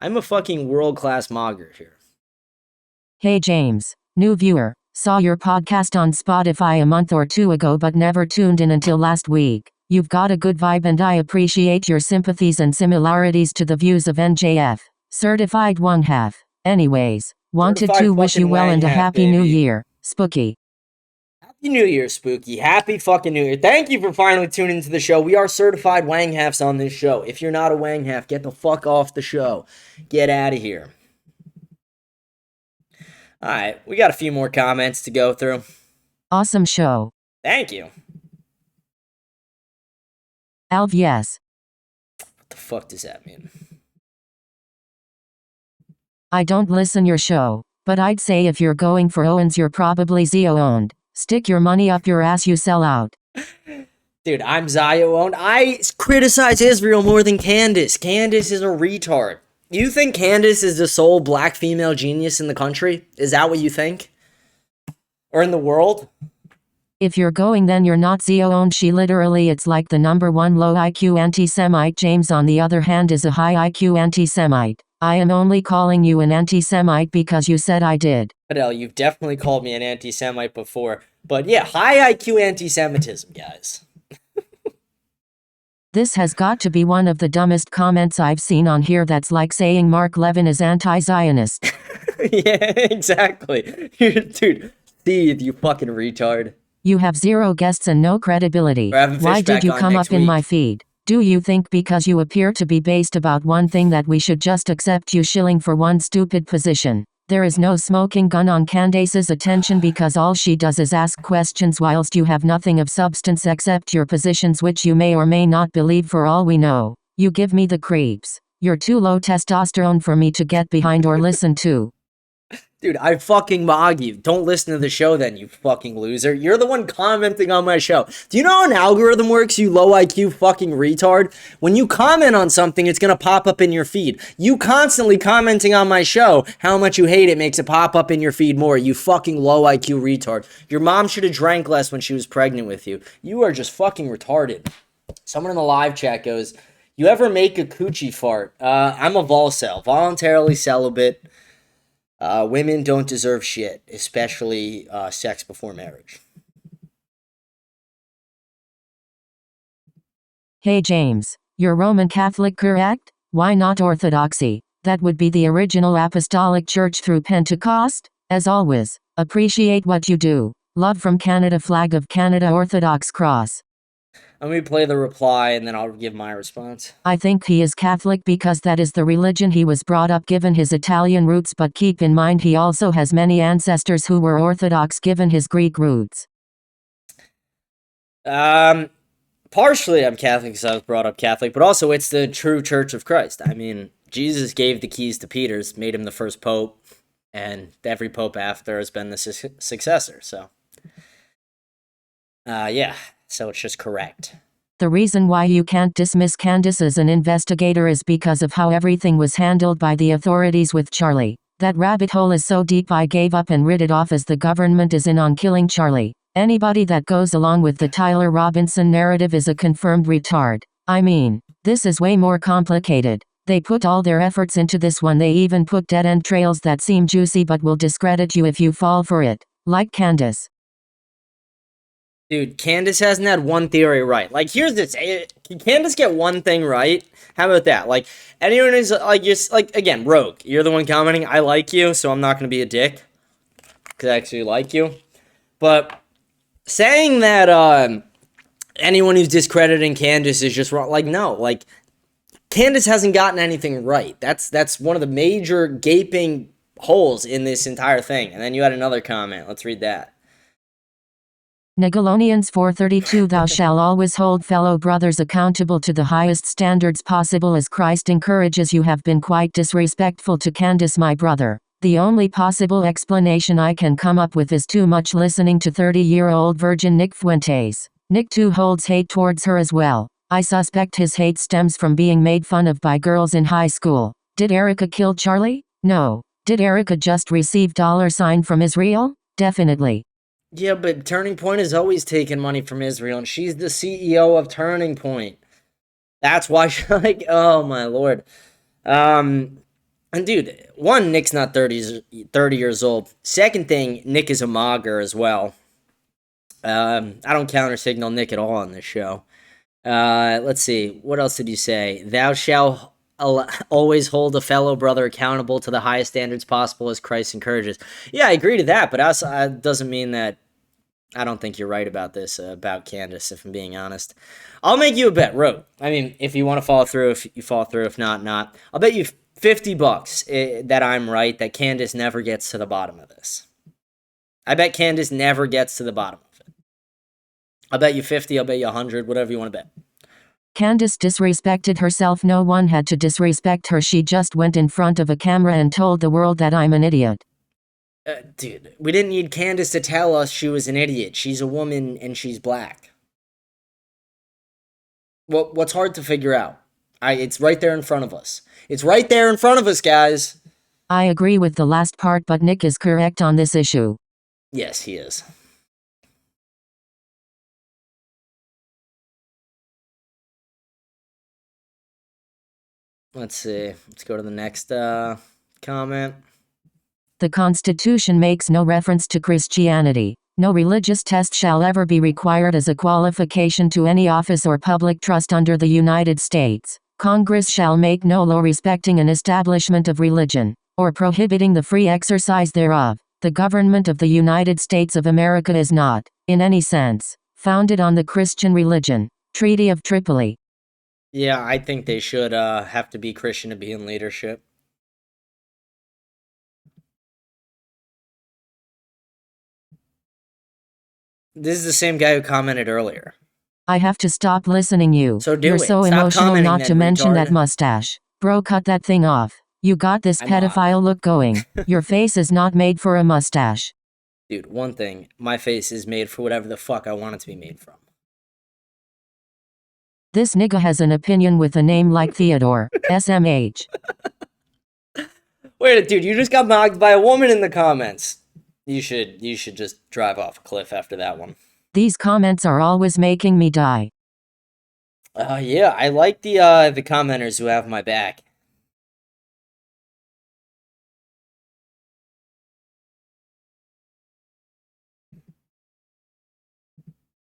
I'm a fucking world-class mogger here. Hey James, new viewer. Saw your podcast on Spotify a month or two ago but never tuned in until last week. You've got a good vibe and I appreciate your sympathies and similarities to the views of NJF. Certified one half. Anyways, wanted Certified to wish you fucking well and a wang half, happy new baby. year. Spooky. Happy New Year, Spooky. Happy fucking New Year. Thank you for finally tuning into the show. We are certified wang halves on this show. If you're not a wang half, get the fuck off the show. Get out of here. Alright, we got a few more comments to go through. Awesome show. Thank you. Alv, yes. What the fuck does that mean? I don't listen your show, but I'd say if you're going for Owens you're probably Zio owned. Stick your money up your ass, you sell out. Dude, I'm Zio owned. I criticize Israel more than Candace. Candace is a retard. You think Candace is the sole black female genius in the country? Is that what you think? Or in the world? If you're going then you're not Zio owned. She literally it's like the number one low IQ anti-Semite. James on the other hand is a high IQ anti-Semite. I am only calling you an anti-Semite because you said I did. Adele, you've definitely called me an anti-Semite before. But yeah, high IQ anti-Semitism, guys. This has got to be one of the dumbest comments I've seen on here. That's like saying Mark Levin is anti-Zionist. Yeah, exactly. Dude, Steve, you fucking retard. You have 0 guests and no credibility. We're having Why Fish did back you on come next up in my week. feed? Do you think because you appear to be based about one thing that we should just accept you shilling for one stupid position? There is no smoking gun on Candace's attention because all she does is ask questions whilst you have nothing of substance except your positions, which you may or may not believe for all we know. You give me the creeps. You're too low testosterone for me to get behind or listen to. Dude, I fucking mog you. Don't listen to the show then, you fucking loser. You're the one commenting on my show. Do you know how an algorithm works, you low IQ fucking retard? When you comment on something, it's gonna pop up in your feed. You constantly commenting on my show how much you hate it makes it pop up in your feed more, you fucking low IQ retard. Your mom should have drank less when she was pregnant with you. You are just fucking retarded. Someone in the live chat goes, you ever make a coochie fart? I'm a volcel, voluntarily celibate. Women don't deserve shit, especially sex before marriage. Hey James, you're Roman Catholic, correct? Why not Orthodoxy? That would be the original Apostolic Church through Pentecost? As always, appreciate what you do. Love from Canada, flag of Canada, Orthodox cross. Let me play the reply and then I'll give my response. I think he is Catholic because that is the religion he was brought up given his Italian roots, but keep in mind he also has many ancestors who were Orthodox given his Greek roots. Partially I'm Catholic because I was brought up Catholic, but also it's the true Church of Christ. I mean, Jesus gave the keys to Peter's, made him the first pope, and every pope after has been the successor, so. Yeah, so it's just correct. The reason why you can't dismiss Candace as an investigator is because of how everything was handled by the authorities with Charlie. That rabbit hole is so deep I gave up and writ it off as the government is in on killing Charlie. Anybody that goes along with the Tyler Robinson narrative is a confirmed retard. I mean, this is way more complicated. They put all their efforts into this one. They even put dead-end trails that seem juicy but will discredit you if you fall for it. Like Candace. Dude, Candace hasn't had one theory right. Like, here's this. Can Candace get one thing right? How about that? Like, anyone is, like, just, like, again, Rogue, you're the one commenting. I like you, so I'm not going to be a dick. Because I actually like you. But saying that anyone who's discrediting Candace is just wrong. Like, no. Like, Candace hasn't gotten anything right. That's one of the major gaping holes in this entire thing. And then you had another comment. Let's read that. Negalonians 432 Thou shalt always hold fellow brothers accountable to the highest standards possible as Christ encourages you. Have been quite disrespectful to Candace, my brother. The only possible explanation I can come up with is too much listening to 30-year-old virgin Nick Fuentes. Nick too holds hate towards her as well. I suspect his hate stems from being made fun of by girls in high school. Did Erica kill Charlie? No. Did Erica just receive $sign from Israel? Definitely. Yeah, but Turning Point has always taken money from Israel, and she's the CEO of Turning Point. That's why, like, oh my lord. And dude, one, Nick's not 30 years old. Second thing, Nick is a mogger as well. I don't counter signal Nick at all on this show. Let's see. What else did you say? Thou shalt always hold a fellow brother accountable to the highest standards possible as Christ encourages. Yeah, I agree to that, but also, doesn't mean that I don't think you're right about this, about Candace, if I'm being honest. I'll make you a bet, Rogue. I mean, if you want to follow through, if you follow through, if not, not. I'll bet you $50 that I'm right, that Candace never gets to the bottom of this. I bet Candace never gets to the bottom of it. I'll bet you 50, I'll bet you 100, whatever you want to bet. Candace disrespected herself. No one had to disrespect her. She just went in front of a camera and told the world that I'm an idiot. Dude, we didn't need Candace to tell us she was an idiot. She's a woman and she's black. What's hard to figure out? It's right there in front of us. It's right there in front of us, guys. I agree with the last part, but Nick is correct on this issue. Yes, he is. Let's see. Let's go to the next comment. The Constitution makes no reference to Christianity. No religious test shall ever be required as a qualification to any office or public trust under the United States. Congress shall make no law respecting an establishment of religion, or prohibiting the free exercise thereof. The government of the United States of America is not, in any sense, founded on the Christian religion. Treaty of Tripoli. Yeah, I think they should have to be Christian to be in leadership. This is the same guy who commented earlier. I have to stop listening you. So do You're it. so Stop emotional commenting not then, to mention retard. that mustache. Bro, cut that thing off. You got this I'm not. pedophile look going. Your face is not made for a mustache. Dude, one thing, my face is made for whatever the fuck I want it to be made from. This nigga has an opinion with a name like Theodore. SMH. Wait, dude, you just got mocked by a woman in the comments. You should just drive off a cliff after that one. These comments are always making me die. Yeah, I like the commenters who have my back.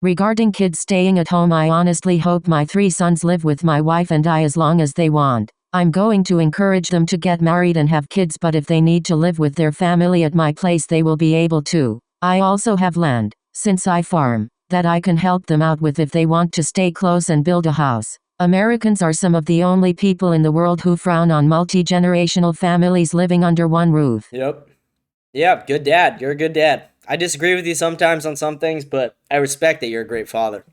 Regarding kids staying at home, I honestly hope my 3 sons live with my wife and I as long as they want. I'm going to encourage them to get married and have kids, but if they need to live with their family at my place, they will be able to. I also have land, since I farm, that I can help them out with if they want to stay close and build a house. Americans are some of the only people in the world who frown on multi-generational families living under one roof. Yep. Yeah, good dad. You're a good dad. I disagree with you sometimes on some things, but I respect that you're a great father.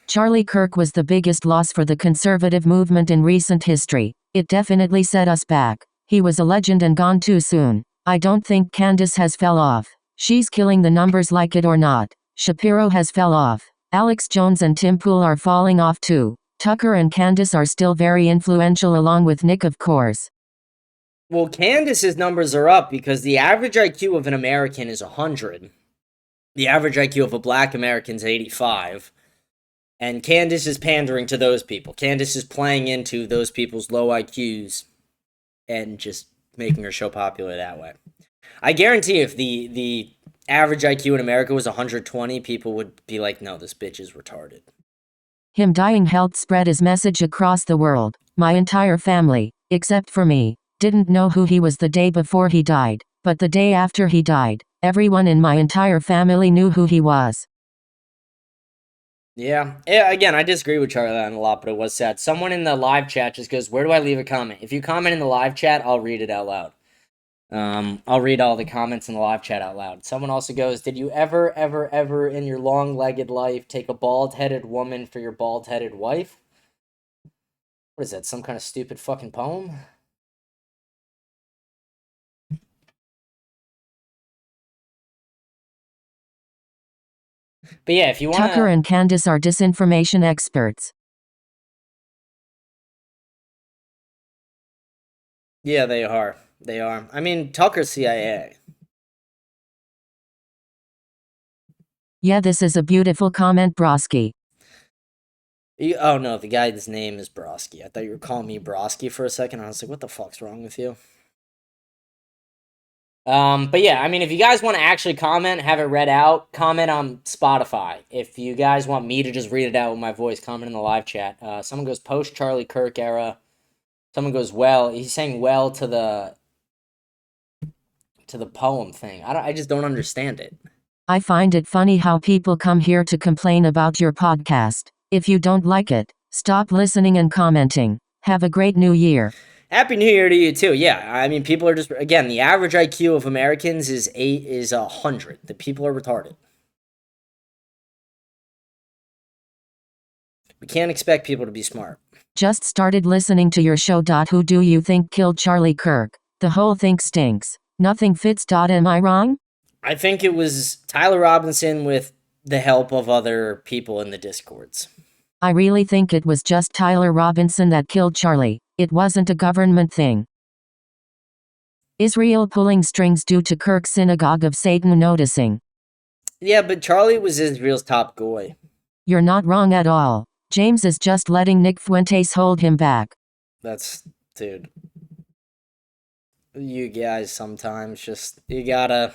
Charlie Kirk was the biggest loss for the conservative movement in recent history. It definitely set us back. He was a legend and gone too soon. I don't think Candace has fell off. She's killing the numbers like it or not. Shapiro has fell off. Alex Jones and Tim Pool are falling off too. Tucker and Candace are still very influential along with Nick, of course. Well, Candace's numbers are up because the average IQ of an American is 100. The average IQ of a black American is 85. And Candace is pandering to those people. Candace is playing into those people's low IQs and just making her show popular that way. I guarantee if the average IQ in America was 120, people would be like, no, this bitch is retarded. Him dying helped spread his message across the world. My entire family, except for me, didn't know who he was the day before he died, but the day after he died, everyone in my entire family knew who he was. Yeah, again, I disagree with Charlie on a lot, but it was sad. Someone in the live chat just goes, where do I leave a comment? If you comment in the live chat, I'll read it out loud. I'll read all the comments in the live chat out loud. Someone also goes, did you ever in your long-legged life take a bald-headed woman for your bald-headed wife? What is that, some kind of stupid fucking poem? But yeah, if you want Tucker and Candace are disinformation experts. Yeah, they are. They are. I mean, Tucker's CIA. Yeah, this is a beautiful comment, Broski. Oh no, the guy's name is Broski. I thought you were calling me Broski for a second. I was like, what the fuck's wrong with you? But yeah, I mean, if you guys want to actually comment, have it read out, comment on Spotify. If you guys want me to just read it out with my voice, comment in the live chat. Someone goes post Charlie Kirk era. Someone goes, well, he's saying well to the poem thing. I just don't understand it. I find it funny how people come here to complain about your podcast. If you don't like it, stop listening and commenting. Have a great new year. Happy New Year to you too. Yeah, I mean, people are just, again, the average IQ of Americans is 100. The people are retarded. We can't expect people to be smart. Just started listening to your show. Who do you think killed Charlie Kirk? The whole thing stinks. Nothing fits. Am I wrong? I think it was Tyler Robinson with the help of other people in the Discords. I really think it was just Tyler Robinson that killed Charlie. It wasn't a government thing. Israel pulling strings due to Kirk's Synagogue of Satan noticing. Yeah, but Charlie was Israel's top goy. You're not wrong at all. James is just letting Nick Fuentes hold him back. Dude. You guys sometimes just, you gotta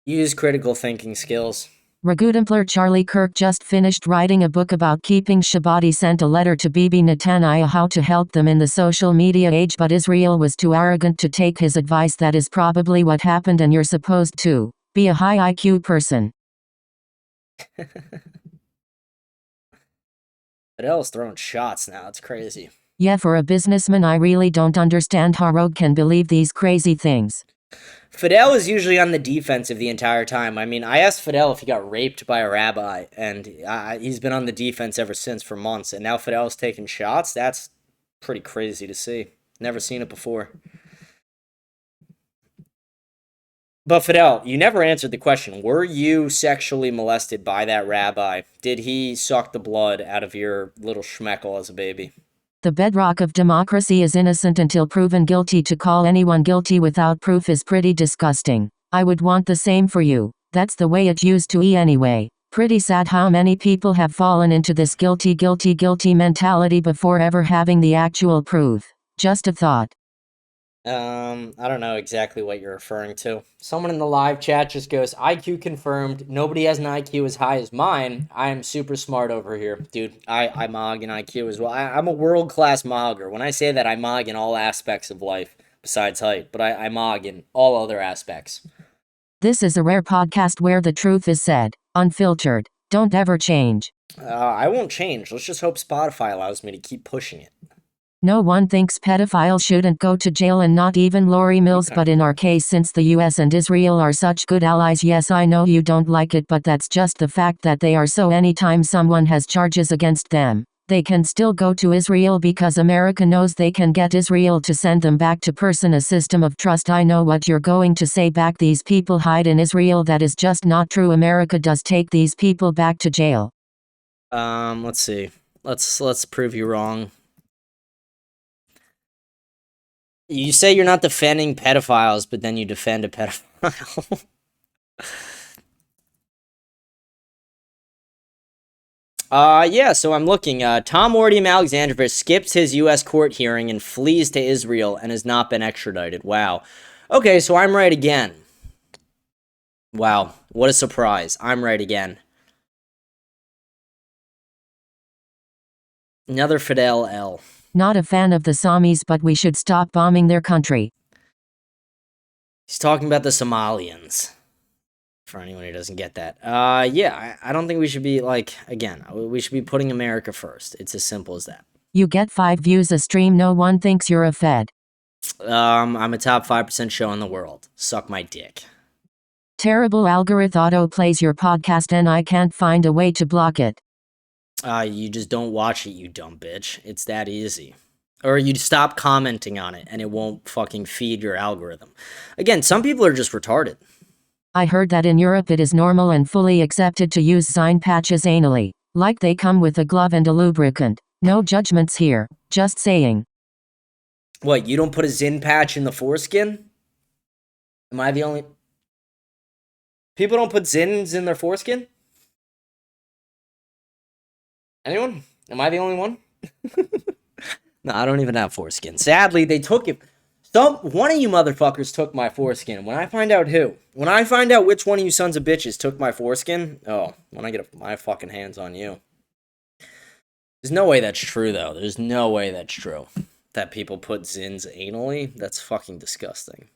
use critical thinking skills. Ragudampler Charlie Kirk just finished writing a book about keeping Shabbat. He sent a letter to Bibi Netanyahu how to help them in the social media age, but Israel was too arrogant to take his advice. That is probably what happened, and you're supposed to be a high IQ person. Fidel's throwing shots now. It's crazy. Yeah, for a businessman, I really don't understand how Rogue can believe these crazy things. Fidel is usually on the defensive the entire time. I mean, I asked Fidel if he got raped by a rabbi, and he's been on the defense ever since for months, and now Fidel's taking shots? That's pretty crazy to see. Never seen it before. But Fidel, you never answered the question. Were you sexually molested by that rabbi? Did he suck the blood out of your little schmeckle as a baby? The bedrock of democracy is innocent until proven guilty. To call anyone guilty without proof is pretty disgusting. I would want the same for you. That's the way it used to be anyway. Pretty sad how many people have fallen into this guilty mentality before ever having the actual proof. Just a thought. I don't know exactly what you're referring to. Someone in the live chat just goes, IQ confirmed. Nobody has an IQ as high as mine. I am super smart over here. Dude, I mog in IQ as well. I'm a world-class mogger. When I say that, I mog in all aspects of life besides height, but I mog in all other aspects. This is a rare podcast where the truth is said. Unfiltered. Don't ever change. I won't change. Let's just hope Spotify allows me to keep pushing it. No one thinks pedophiles shouldn't go to jail, and not even Lori Mills, but in our case, since the US and Israel are such good allies, yes, I know you don't like it, but that's just the fact that they are. So anytime someone has charges against them, they can still go to Israel because America knows they can get Israel to send them back to person. A system of trust. I know what you're going to say back. These people hide in Israel. That is just not true. America does take these people back to jail. Let's see. Let's prove you wrong. You say you're not defending pedophiles, but then you defend a pedophile. Yeah, so I'm looking. Tom Ordium Alexandrovich skips his U.S. court hearing and flees to Israel and has not been extradited. Wow. Okay, so I'm right again. Wow, what a surprise. I'm right again. Another Fidel L. Not a fan of the Samis, but we should stop bombing their country. He's talking about the Somalians. For anyone who doesn't get that. Yeah, I don't think we should be, again, we should be putting America first. It's as simple as that. You get 5 views a stream, no one thinks you're a Fed. I'm a top 5% show in the world. Suck my dick. Terrible algorithm auto plays your podcast and I can't find a way to block it. You just don't watch it, you dumb bitch. It's that easy. Or you stop commenting on it and it won't fucking feed your algorithm. Again, some people are just retarded. I heard that in Europe it is normal and fully accepted to use Zine patches anally. Like they come with a glove and a lubricant. No judgments here. Just saying. What, you don't put a Zin patch in the foreskin? Am I the only... People don't put Zins in their foreskin? Anyone? Am I the only one? No, I don't even have foreskin. Sadly, they took it. One of you motherfuckers took my foreskin. When I find out which one of you sons of bitches took my foreskin, when I get my fucking hands on you. There's no way that's true, though. There's no way that's true. That people put Zins anally? That's fucking disgusting.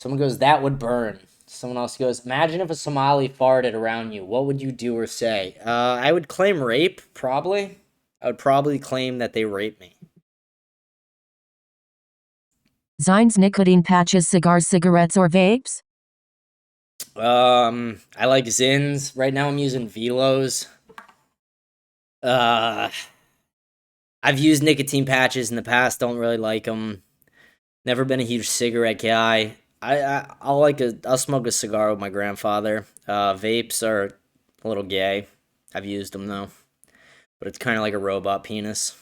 Someone goes, that would burn. Someone else goes, imagine if a Somali farted around you. What would you do or say? I would claim rape, probably. I would probably claim that they raped me. Zines, nicotine patches, cigars, cigarettes, or vapes? I like Zins. Right now I'm using Velos. I've used nicotine patches in the past. Don't really like them. Never been a huge cigarette guy. I'll smoke a cigar with my grandfather. Vapes are a little gay. I've used them though. But it's kind of like a robot penis.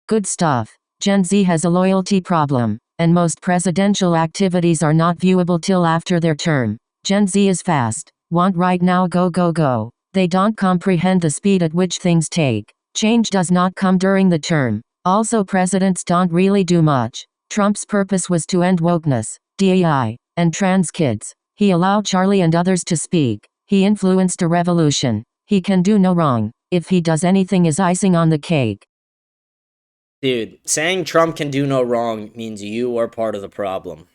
Good stuff. Gen Z has a loyalty problem, and most presidential activities are not viewable till after their term. Gen Z is fast. Want right now, go, go, go. They don't comprehend the speed at which things take. Change does not come during the term. Also, presidents don't really do much. Trump's purpose was to end wokeness, DEI, and trans kids. He allowed Charlie and others to speak. He influenced a revolution. He can do no wrong. If he does anything is icing on the cake. Dude, saying Trump can do no wrong means you are part of the problem.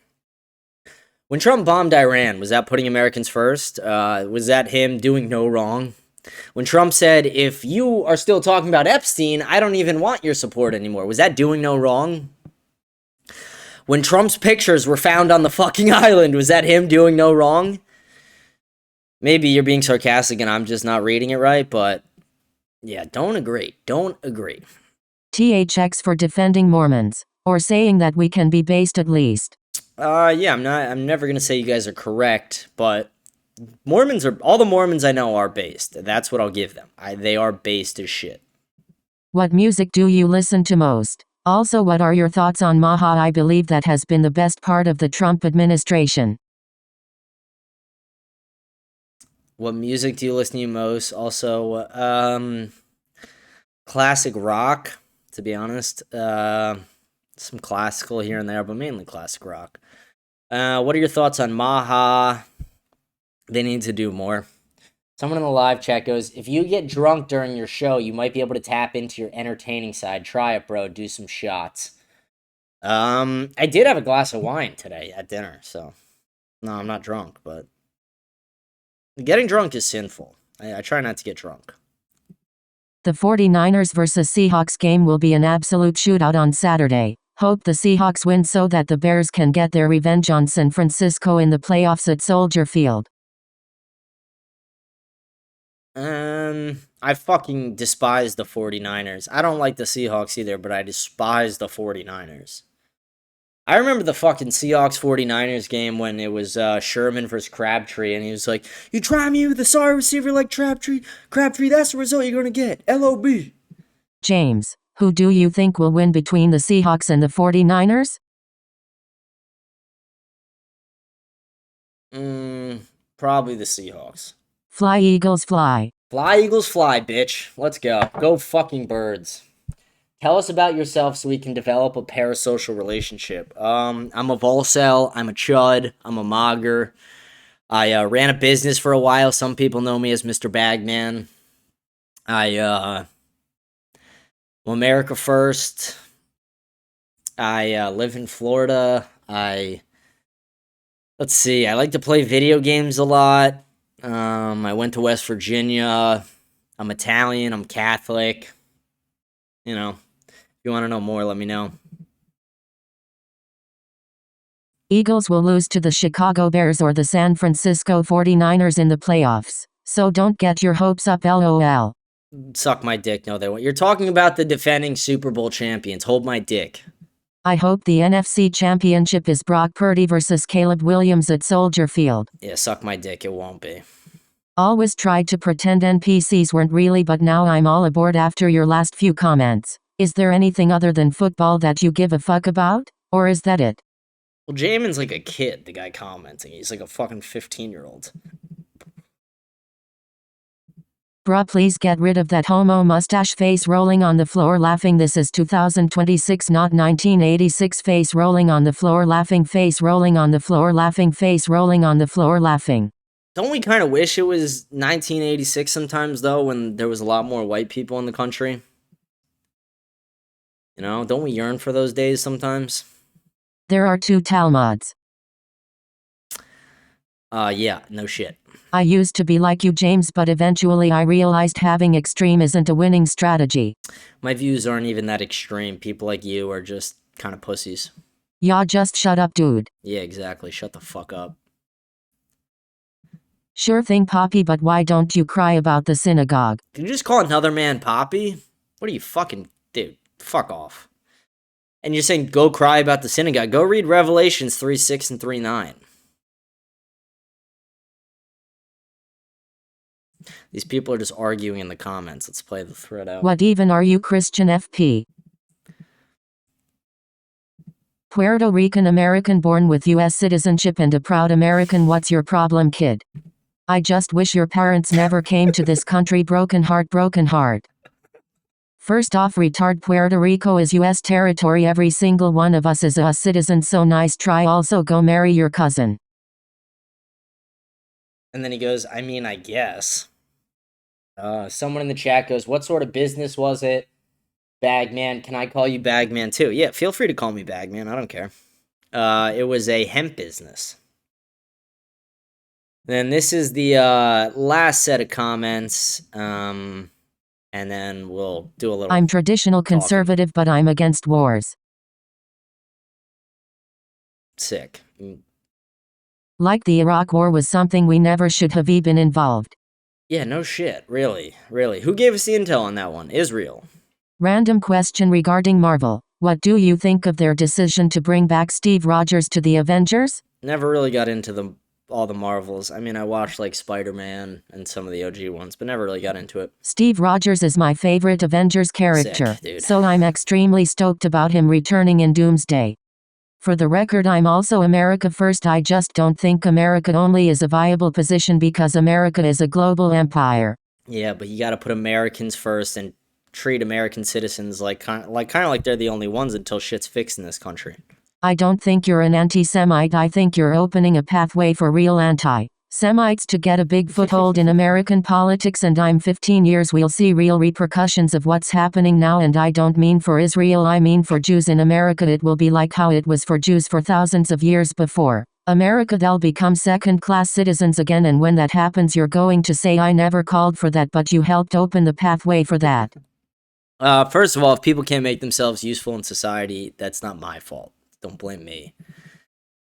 When Trump bombed Iran, was that putting Americans first? Was that him doing no wrong? When Trump said, if you are still talking about Epstein, I don't even want your support anymore, was that doing no wrong? When Trump's pictures were found on the fucking island, was that him doing no wrong? Maybe you're being sarcastic and I'm just not reading it right, but yeah, don't agree. Don't agree. THX for defending Mormons, or saying that we can be based at least. Yeah, I'm never gonna say you guys are correct, but all the Mormons I know are based. That's what I'll give them. They are based as shit. What music do you listen to most? Also, what are your thoughts on Maha? I believe that has been the best part of the Trump administration. What music do you listen to most? Also, classic rock, to be honest. Some classical here and there, but mainly classic rock. What are your thoughts on Maha? They need to do more. Someone in the live chat goes, if you get drunk during your show, you might be able to tap into your entertaining side. Try it, bro. Do some shots. I did have a glass of wine today at dinner, so no, I'm not drunk, but getting drunk is sinful. I try not to get drunk. The 49ers vs. Seahawks game will be an absolute shootout on Saturday. Hope the Seahawks win so that the Bears can get their revenge on San Francisco in the playoffs at Soldier Field. I fucking despise the 49ers. I don't like the Seahawks either, but I despise the 49ers. I remember the fucking Seahawks 49ers game when it was Sherman versus Crabtree, and he was like, you try me with a sorry receiver like Crabtree, that's the result you're going to get. LOB. James, who do you think will win between the Seahawks and the 49ers? Probably the Seahawks. Fly, Eagles, fly. Fly, Eagles, fly, bitch. Let's go. Go fucking Birds. Tell us about yourself so we can develop a parasocial relationship. I'm a Volcel. I'm a Chud. I'm a Mogger. I ran a business for a while. Some people know me as Mr. Bagman. I'm America First. I live in Florida. Let's see. I like to play video games a lot. I went to West Virginia. I'm Italian. I'm Catholic. You know, if you want to know more, let me know. Eagles will lose to the Chicago Bears or the San Francisco 49ers in the playoffs. So don't get your hopes up, LOL. Suck my dick. No, they won't. You're talking about the defending Super Bowl champions. Hold my dick. I hope the NFC Championship is Brock Purdy versus Caleb Williams at Soldier Field. Yeah, suck my dick. It won't be. Always tried to pretend NPCs weren't really, but now I'm all aboard after your last few comments. Is there anything other than football that you give a fuck about? Or is that it? Well, Jamin's like a kid, the guy commenting. He's like a fucking 15-year-old. Bruh, please get rid of that homo mustache face rolling on the floor laughing. This is 2026, not 1986. Face rolling on the floor laughing. Face rolling on the floor laughing. Face rolling on the floor laughing. Don't we kind of wish it was 1986 sometimes, though, when there was a lot more white people in the country? You know, don't we yearn for those days sometimes? There are 2 Talmuds. Yeah, no shit. I used to be like you, James, but eventually I realized having extreme isn't a winning strategy. My views aren't even that extreme. People like you are just kind of pussies. Yeah, just shut up, dude. Yeah, exactly. Shut the fuck up. Sure thing, Poppy, but why don't you cry about the synagogue? Did you just call another man Poppy? What are you fucking... Dude, fuck off. And you're saying go cry about the synagogue. Go read Revelations 3:6 and 3:9. These people are just arguing in the comments. Let's play the thread out. What even are you, Christian FP? Puerto Rican American born with U.S. citizenship and a proud American. What's your problem, kid? I just wish your parents never came to this country. Broken heart, broken heart. First off, retard, Puerto Rico is U.S. territory. Every single one of us is a citizen, so nice try. Also, go marry your cousin. And then he goes, I mean, I guess. Someone in the chat goes, what sort of business was it? Bagman, can I call you Bagman too? Yeah, feel free to call me Bagman. I don't care. It was a hemp business. Then this is the last set of comments. And then we'll do a little. I'm traditional conservative, but I'm against wars. Sick. Like the Iraq War was something we never should have been involved. Yeah, no shit. Really. Who gave us the intel on that one? Israel. Random question regarding Marvel. What do you think of their decision to bring back Steve Rogers to the Avengers? Never really got into all the Marvels. I mean, I watched like Spider-Man and some of the OG ones, but never really got into it. Steve Rogers is my favorite Avengers character, Sick, dude. so I'm extremely stoked about him returning in Doomsday. For the record, I'm also America first. I just don't think America only is a viable position because America is a global empire. Yeah, but you got to put Americans first and treat American citizens like kind of like they're the only ones until shit's fixed in this country. I don't think you're an anti-Semite. I think you're opening a pathway for real anti-Semites to get a big foothold in American politics, and I'm 15 years. We'll see real repercussions of what's happening now, and I don't mean for Israel, I mean for Jews in America. It will be like how it was for Jews for thousands of years before America. They'll become second-class citizens again, and when that happens, you're going to say, I never called for that, but you helped open the pathway for that. First of all, if people can't make themselves useful in society, that's not my fault. Don't blame me.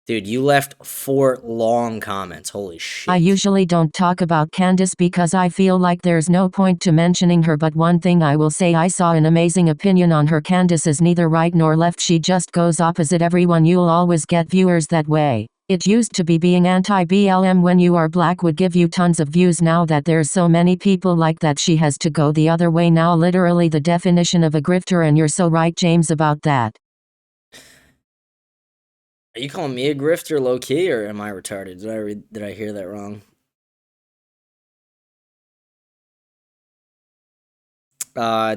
Dude, you left 4 long comments. Holy shit. I usually don't talk about Candace because I feel like there's no point to mentioning her, but one thing I will say, I saw an amazing opinion on her. Candace is neither right nor left. She just goes opposite everyone. You'll always get viewers that way. It used to be being anti-BLM when you are black would give you tons of views. Now that there's so many people like that, she has to go the other way now. Literally the definition of a grifter, and you're so right, James, about that. Are you calling me a grifter low-key, or am I retarded? Did I hear that wrong?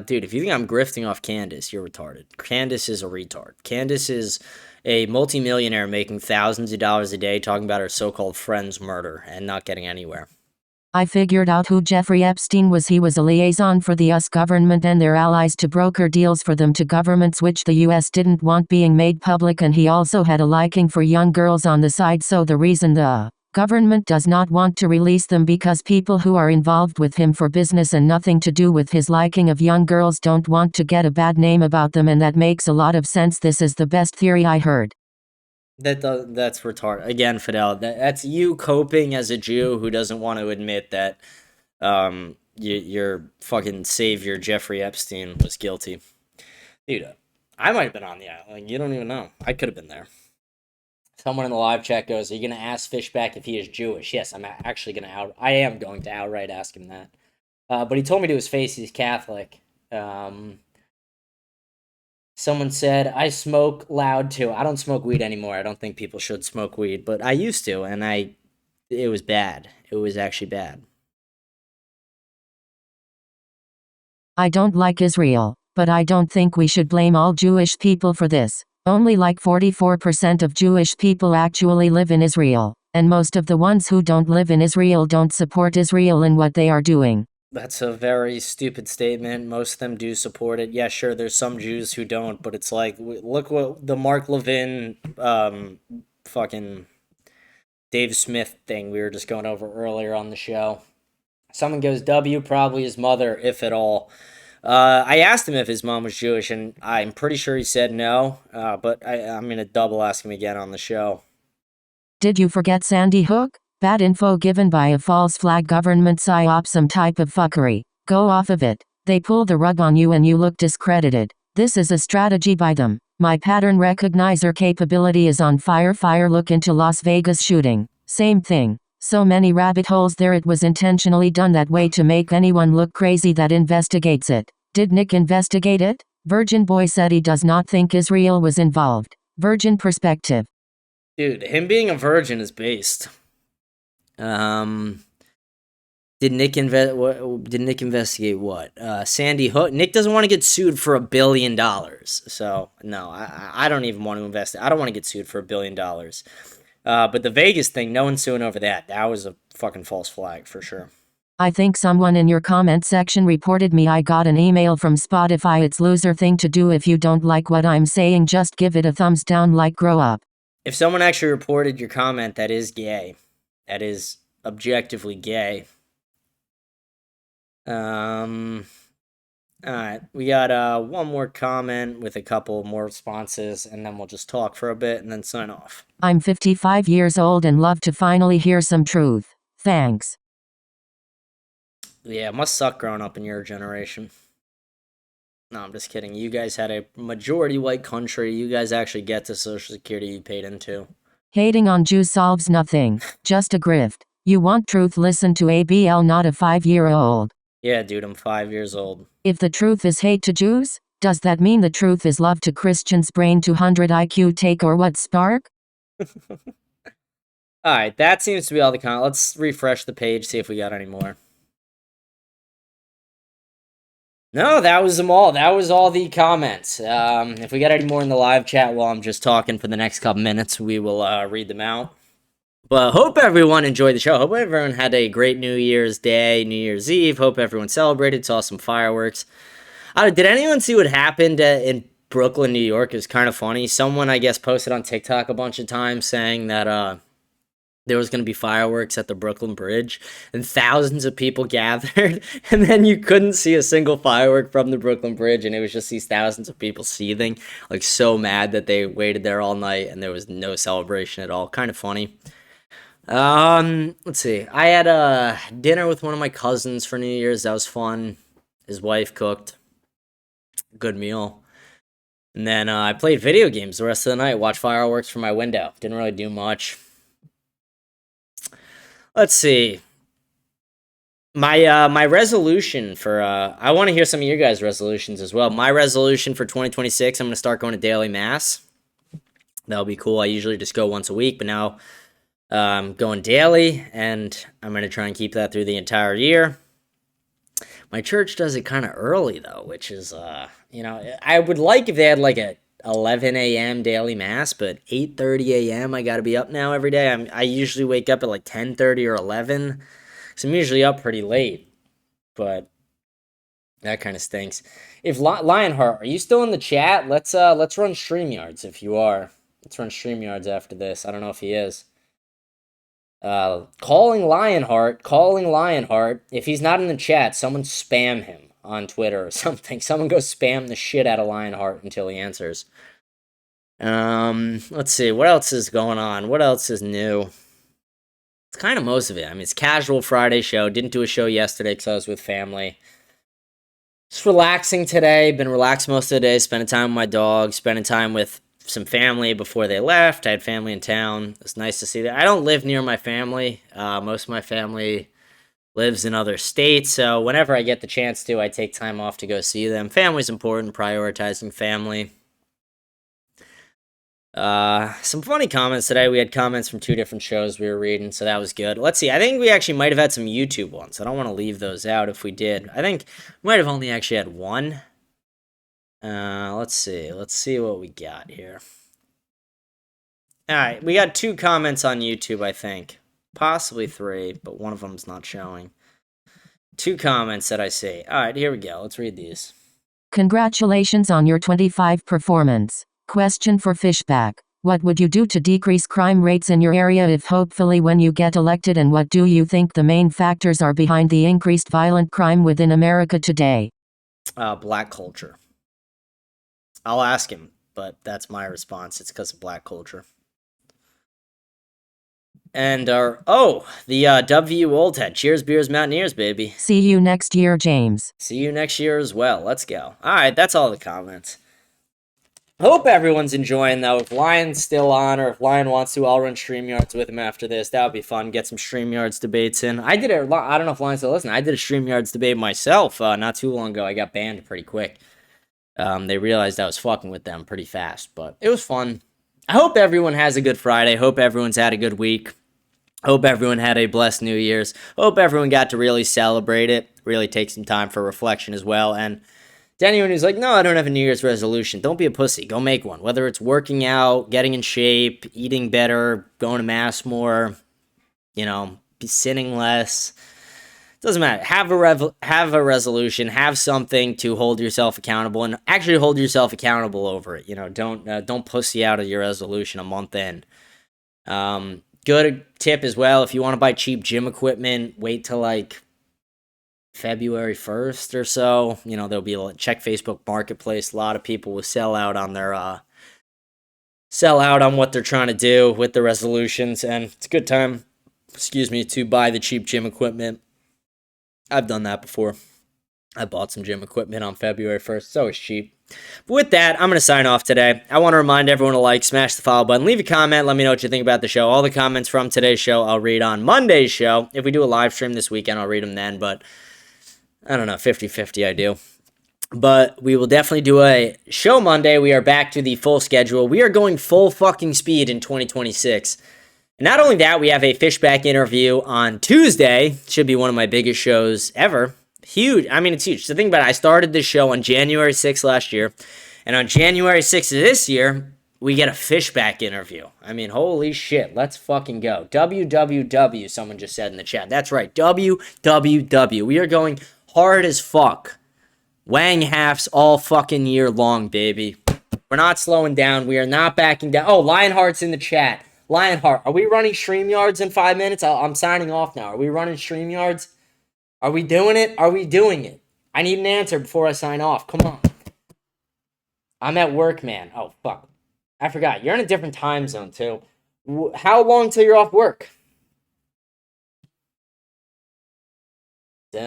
Dude, if you think I'm grifting off Candace, you're retarded. Candace is a retard. Candace is a multimillionaire making thousands of dollars a day talking about her so-called friend's murder and not getting anywhere. I figured out who Jeffrey Epstein was. He was a liaison for the US government and their allies to broker deals for them to governments which the US didn't want being made public, and he also had a liking for young girls on the side. So the reason the government does not want to release them because people who are involved with him for business and nothing to do with his liking of young girls don't want to get a bad name about them, and that makes a lot of sense. This is the best theory I heard. That's retarded. Again, Fidel, that's you coping as a Jew who doesn't want to admit that your fucking savior, Jeffrey Epstein, was guilty. Dude, I might have been on the island. You don't even know. I could have been there. Someone in the live chat goes, are you going to ask Fishback if he is Jewish? Yes, I am going to outright ask him that. But he told me to his face he's Catholic. Someone said, I smoke loud too. I don't smoke weed anymore. I don't think people should smoke weed, but I used to, and it was bad. It was actually bad. I don't like Israel, but I don't think we should blame all Jewish people for this. Only like 44% of Jewish people actually live in Israel, and most of the ones who don't live in Israel don't support Israel in what they are doing. That's a very stupid statement. Most of them do support it. Yeah, sure, there's some Jews who don't, but it's like, look what the Mark Levin, fucking Dave Smith thing we were just going over earlier on the show. Someone goes, W, probably his mother, if at all. I asked him if his mom was Jewish, and I'm pretty sure he said no, but I'm going to double ask him again on the show. Did you forget Sandy Hook? Bad info given by a false flag government psyop, some type of fuckery. Go off of it. They pull the rug on you and you look discredited. This is a strategy by them. My pattern recognizer capability is on fire. Look into Las Vegas shooting. Same thing. So many rabbit holes there. It was intentionally done that way to make anyone look crazy that investigates it. Did Nick investigate it? Virgin Boy said he does not think Israel was involved. Virgin perspective. Dude, him being a virgin is based. Did Nick investigate what? Sandy Hook. Nick doesn't want to get sued for $1 billion. So no, I don't even want to invest. I don't want to get sued for $1 billion. But the Vegas thing, no one's suing over that. That was a fucking false flag for sure. I think someone in your comment section reported me. I got an email from Spotify. It's loser thing to do. If you don't like what I'm saying, just give it a thumbs down, like grow up. If someone actually reported your comment, that is gay. That is objectively gay. Alright, we got one more comment with a couple more responses, and then we'll just talk for a bit and then sign off. I'm 55 years old and love to finally hear some truth. Thanks. Yeah, it must suck growing up in your generation. No, I'm just kidding. You guys had a majority white country. You guys actually get the Social Security you paid into. Hating on Jews solves nothing. Just a grift. You want truth? Listen to ABL, not a 5-year-old. Yeah, dude, I'm 5 years old. If the truth is hate to Jews, does that mean the truth is love to Christians? Brain 200 IQ take or what, Spark? Alright, that seems to be all the comments. Let's refresh the page, see if we got any more. No, that was them all. That was all the comments. If we got any more in the live chat while I'm just talking for the next couple minutes, we will read them out. But hope everyone enjoyed the show. Hope everyone had a great New Year's Day, New Year's Eve. Hope everyone celebrated, saw some fireworks. Did anyone see what happened in Brooklyn, New York? It was kind of funny. Someone, I guess, posted on TikTok a bunch of times saying that there was going to be fireworks at the Brooklyn Bridge, and thousands of people gathered, and then you couldn't see a single firework from the Brooklyn Bridge, and it was just these thousands of people seething, like so mad that they waited there all night, and there was no celebration at all. Kind of funny. Let's see. I had a dinner with one of my cousins for New Year's. That was fun. His wife cooked. Good meal. And then I played video games the rest of the night, watched fireworks from my window. Didn't really do much. Let's see. My resolution for I want to hear some of your guys' resolutions as well. My resolution for 2026, I'm going to start going to daily mass. That'll be cool. I usually just go once a week, but now I'm going daily, and I'm going to try and keep that through the entire year. My church does it kind of early, though, which is, I would like if they had like a 11 a.m. daily mass, but 8:30 a.m. I got to be up now every day. I usually wake up at like 10:30 or 11, so I'm usually up pretty late, but that kind of stinks. If Lionheart, are you still in the chat? Let's run StreamYards if you are. Let's run StreamYards after this. I don't know if he is. Calling Lionheart. If he's not in the chat, someone spam him on Twitter or something. Someone go spam the shit out of Lionheart until he answers. Let's see. What else is going on? What else is new? It's kind of most of it. I mean, it's casual Friday show. Didn't do a show yesterday because I was with family. Just relaxing today. Been relaxed most of the day. Spending time with my dog. Spending time with some family before they left. I had family in town. It's nice to see that. I don't live near my family. Most of my family lives in other states, so whenever I get the chance to, I take time off to go see them. Family's important, prioritizing family. Some funny comments today. We had comments from 2 different shows we were reading, so that was good. Let's see. I think we actually might have had some YouTube ones. I don't want to leave those out if we did. I think we might have only actually had one. Let's see. Let's see what we got here. Alright, we got 2 comments on YouTube, I think. Possibly 3, but one of them's not showing. 2 comments that I see. Alright, here we go. Let's read these. Congratulations on your 25 performance. Question for Fishback. What would you do to decrease crime rates in your area if hopefully when you get elected, and what do you think the main factors are behind the increased violent crime within America today? Black culture. I'll ask him, but that's my response. It's because of black culture. And the W Old Head. Cheers, beers, Mountaineers, baby. See you next year, James. See you next year as well. Let's go. Alright, that's all the comments. Hope everyone's enjoying, though. If Lion's still on, or if Lion wants to, I'll run StreamYards with him after this. That would be fun. Get some StreamYards debates in. I don't know if Lion's still listening. I did a StreamYards debate myself not too long ago. I got banned pretty quick. They realized I was fucking with them pretty fast, but it was fun. I hope everyone has a good Friday. Hope everyone's had a good week. Hope everyone had a blessed New Year's. Hope everyone got to really celebrate it, really take some time for reflection as well. And to anyone who's like, no, I don't have a New Year's resolution, don't be a pussy. Go make one. Whether it's working out, getting in shape, eating better, going to mass more, sinning less. Doesn't matter. Have a resolution. Have something to hold yourself accountable, and actually hold yourself accountable over it. Don't pussy out of your resolution a month in. Good tip as well. If you want to buy cheap gym equipment, wait till like February 1st or so. There'll be check Facebook Marketplace. A lot of people will sell out on what they're trying to do with the resolutions, and it's a good time. To buy the cheap gym equipment. I've done that before. I bought some gym equipment on February 1st. It's always cheap. But with that, I'm going to sign off today. I want to remind everyone to like, smash the follow button, leave a comment, let me know what you think about the show. All the comments from today's show I'll read on Monday's show. If we do a live stream this weekend, I'll read them then, but I don't know, 50-50 I do. But we will definitely do a show Monday. We are back to the full schedule. We are going full fucking speed in 2026. And not only that, we have a Fishback interview on Tuesday. Should be one of my biggest shows ever. Huge. I mean, it's huge. So think about it. I started this show on January 6th last year. And on January 6th of this year, we get a Fishback interview. I mean, holy shit. Let's fucking go. WWW, someone just said in the chat. That's right. WWW. We are going hard as fuck. Wang halves all fucking year long, baby. We're not slowing down. We are not backing down. Oh, Lionheart's in the chat. Lionheart, are we running StreamYards in 5 minutes? I'm signing off now. Are we running StreamYards? Are we doing it? Are we doing it? I need an answer before I sign off. Come on. I'm at work, man. Oh, fuck. I forgot. You're in a different time zone, too. How long till you're off work? Is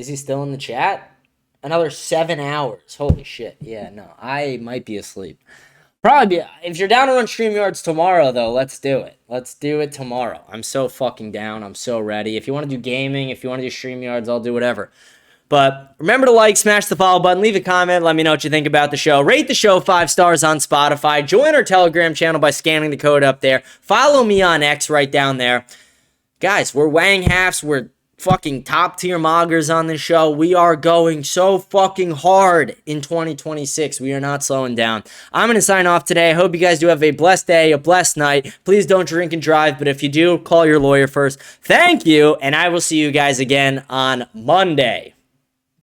he still in the chat? Another 7 hours. Holy shit. Yeah, no. I might be asleep. Probably be. If you're down to run StreamYards tomorrow, though, let's do it. Let's do it tomorrow. I'm so fucking down. I'm so ready. If you want to do gaming, if you want to do StreamYards, I'll do whatever. But remember to like, smash the follow button, leave a comment, let me know what you think about the show. Rate the show 5 stars on Spotify. Join our Telegram channel by scanning the code up there. Follow me on X right down there. Guys, we're Wang halves. We're fucking top tier moggers on this show. We are going so fucking hard in 2026. We are not slowing down. I'm going to sign off today. I hope you guys do have a blessed day, a blessed night. Please don't drink and drive, but if you do, call your lawyer first. Thank you, and I will see you guys again on Monday.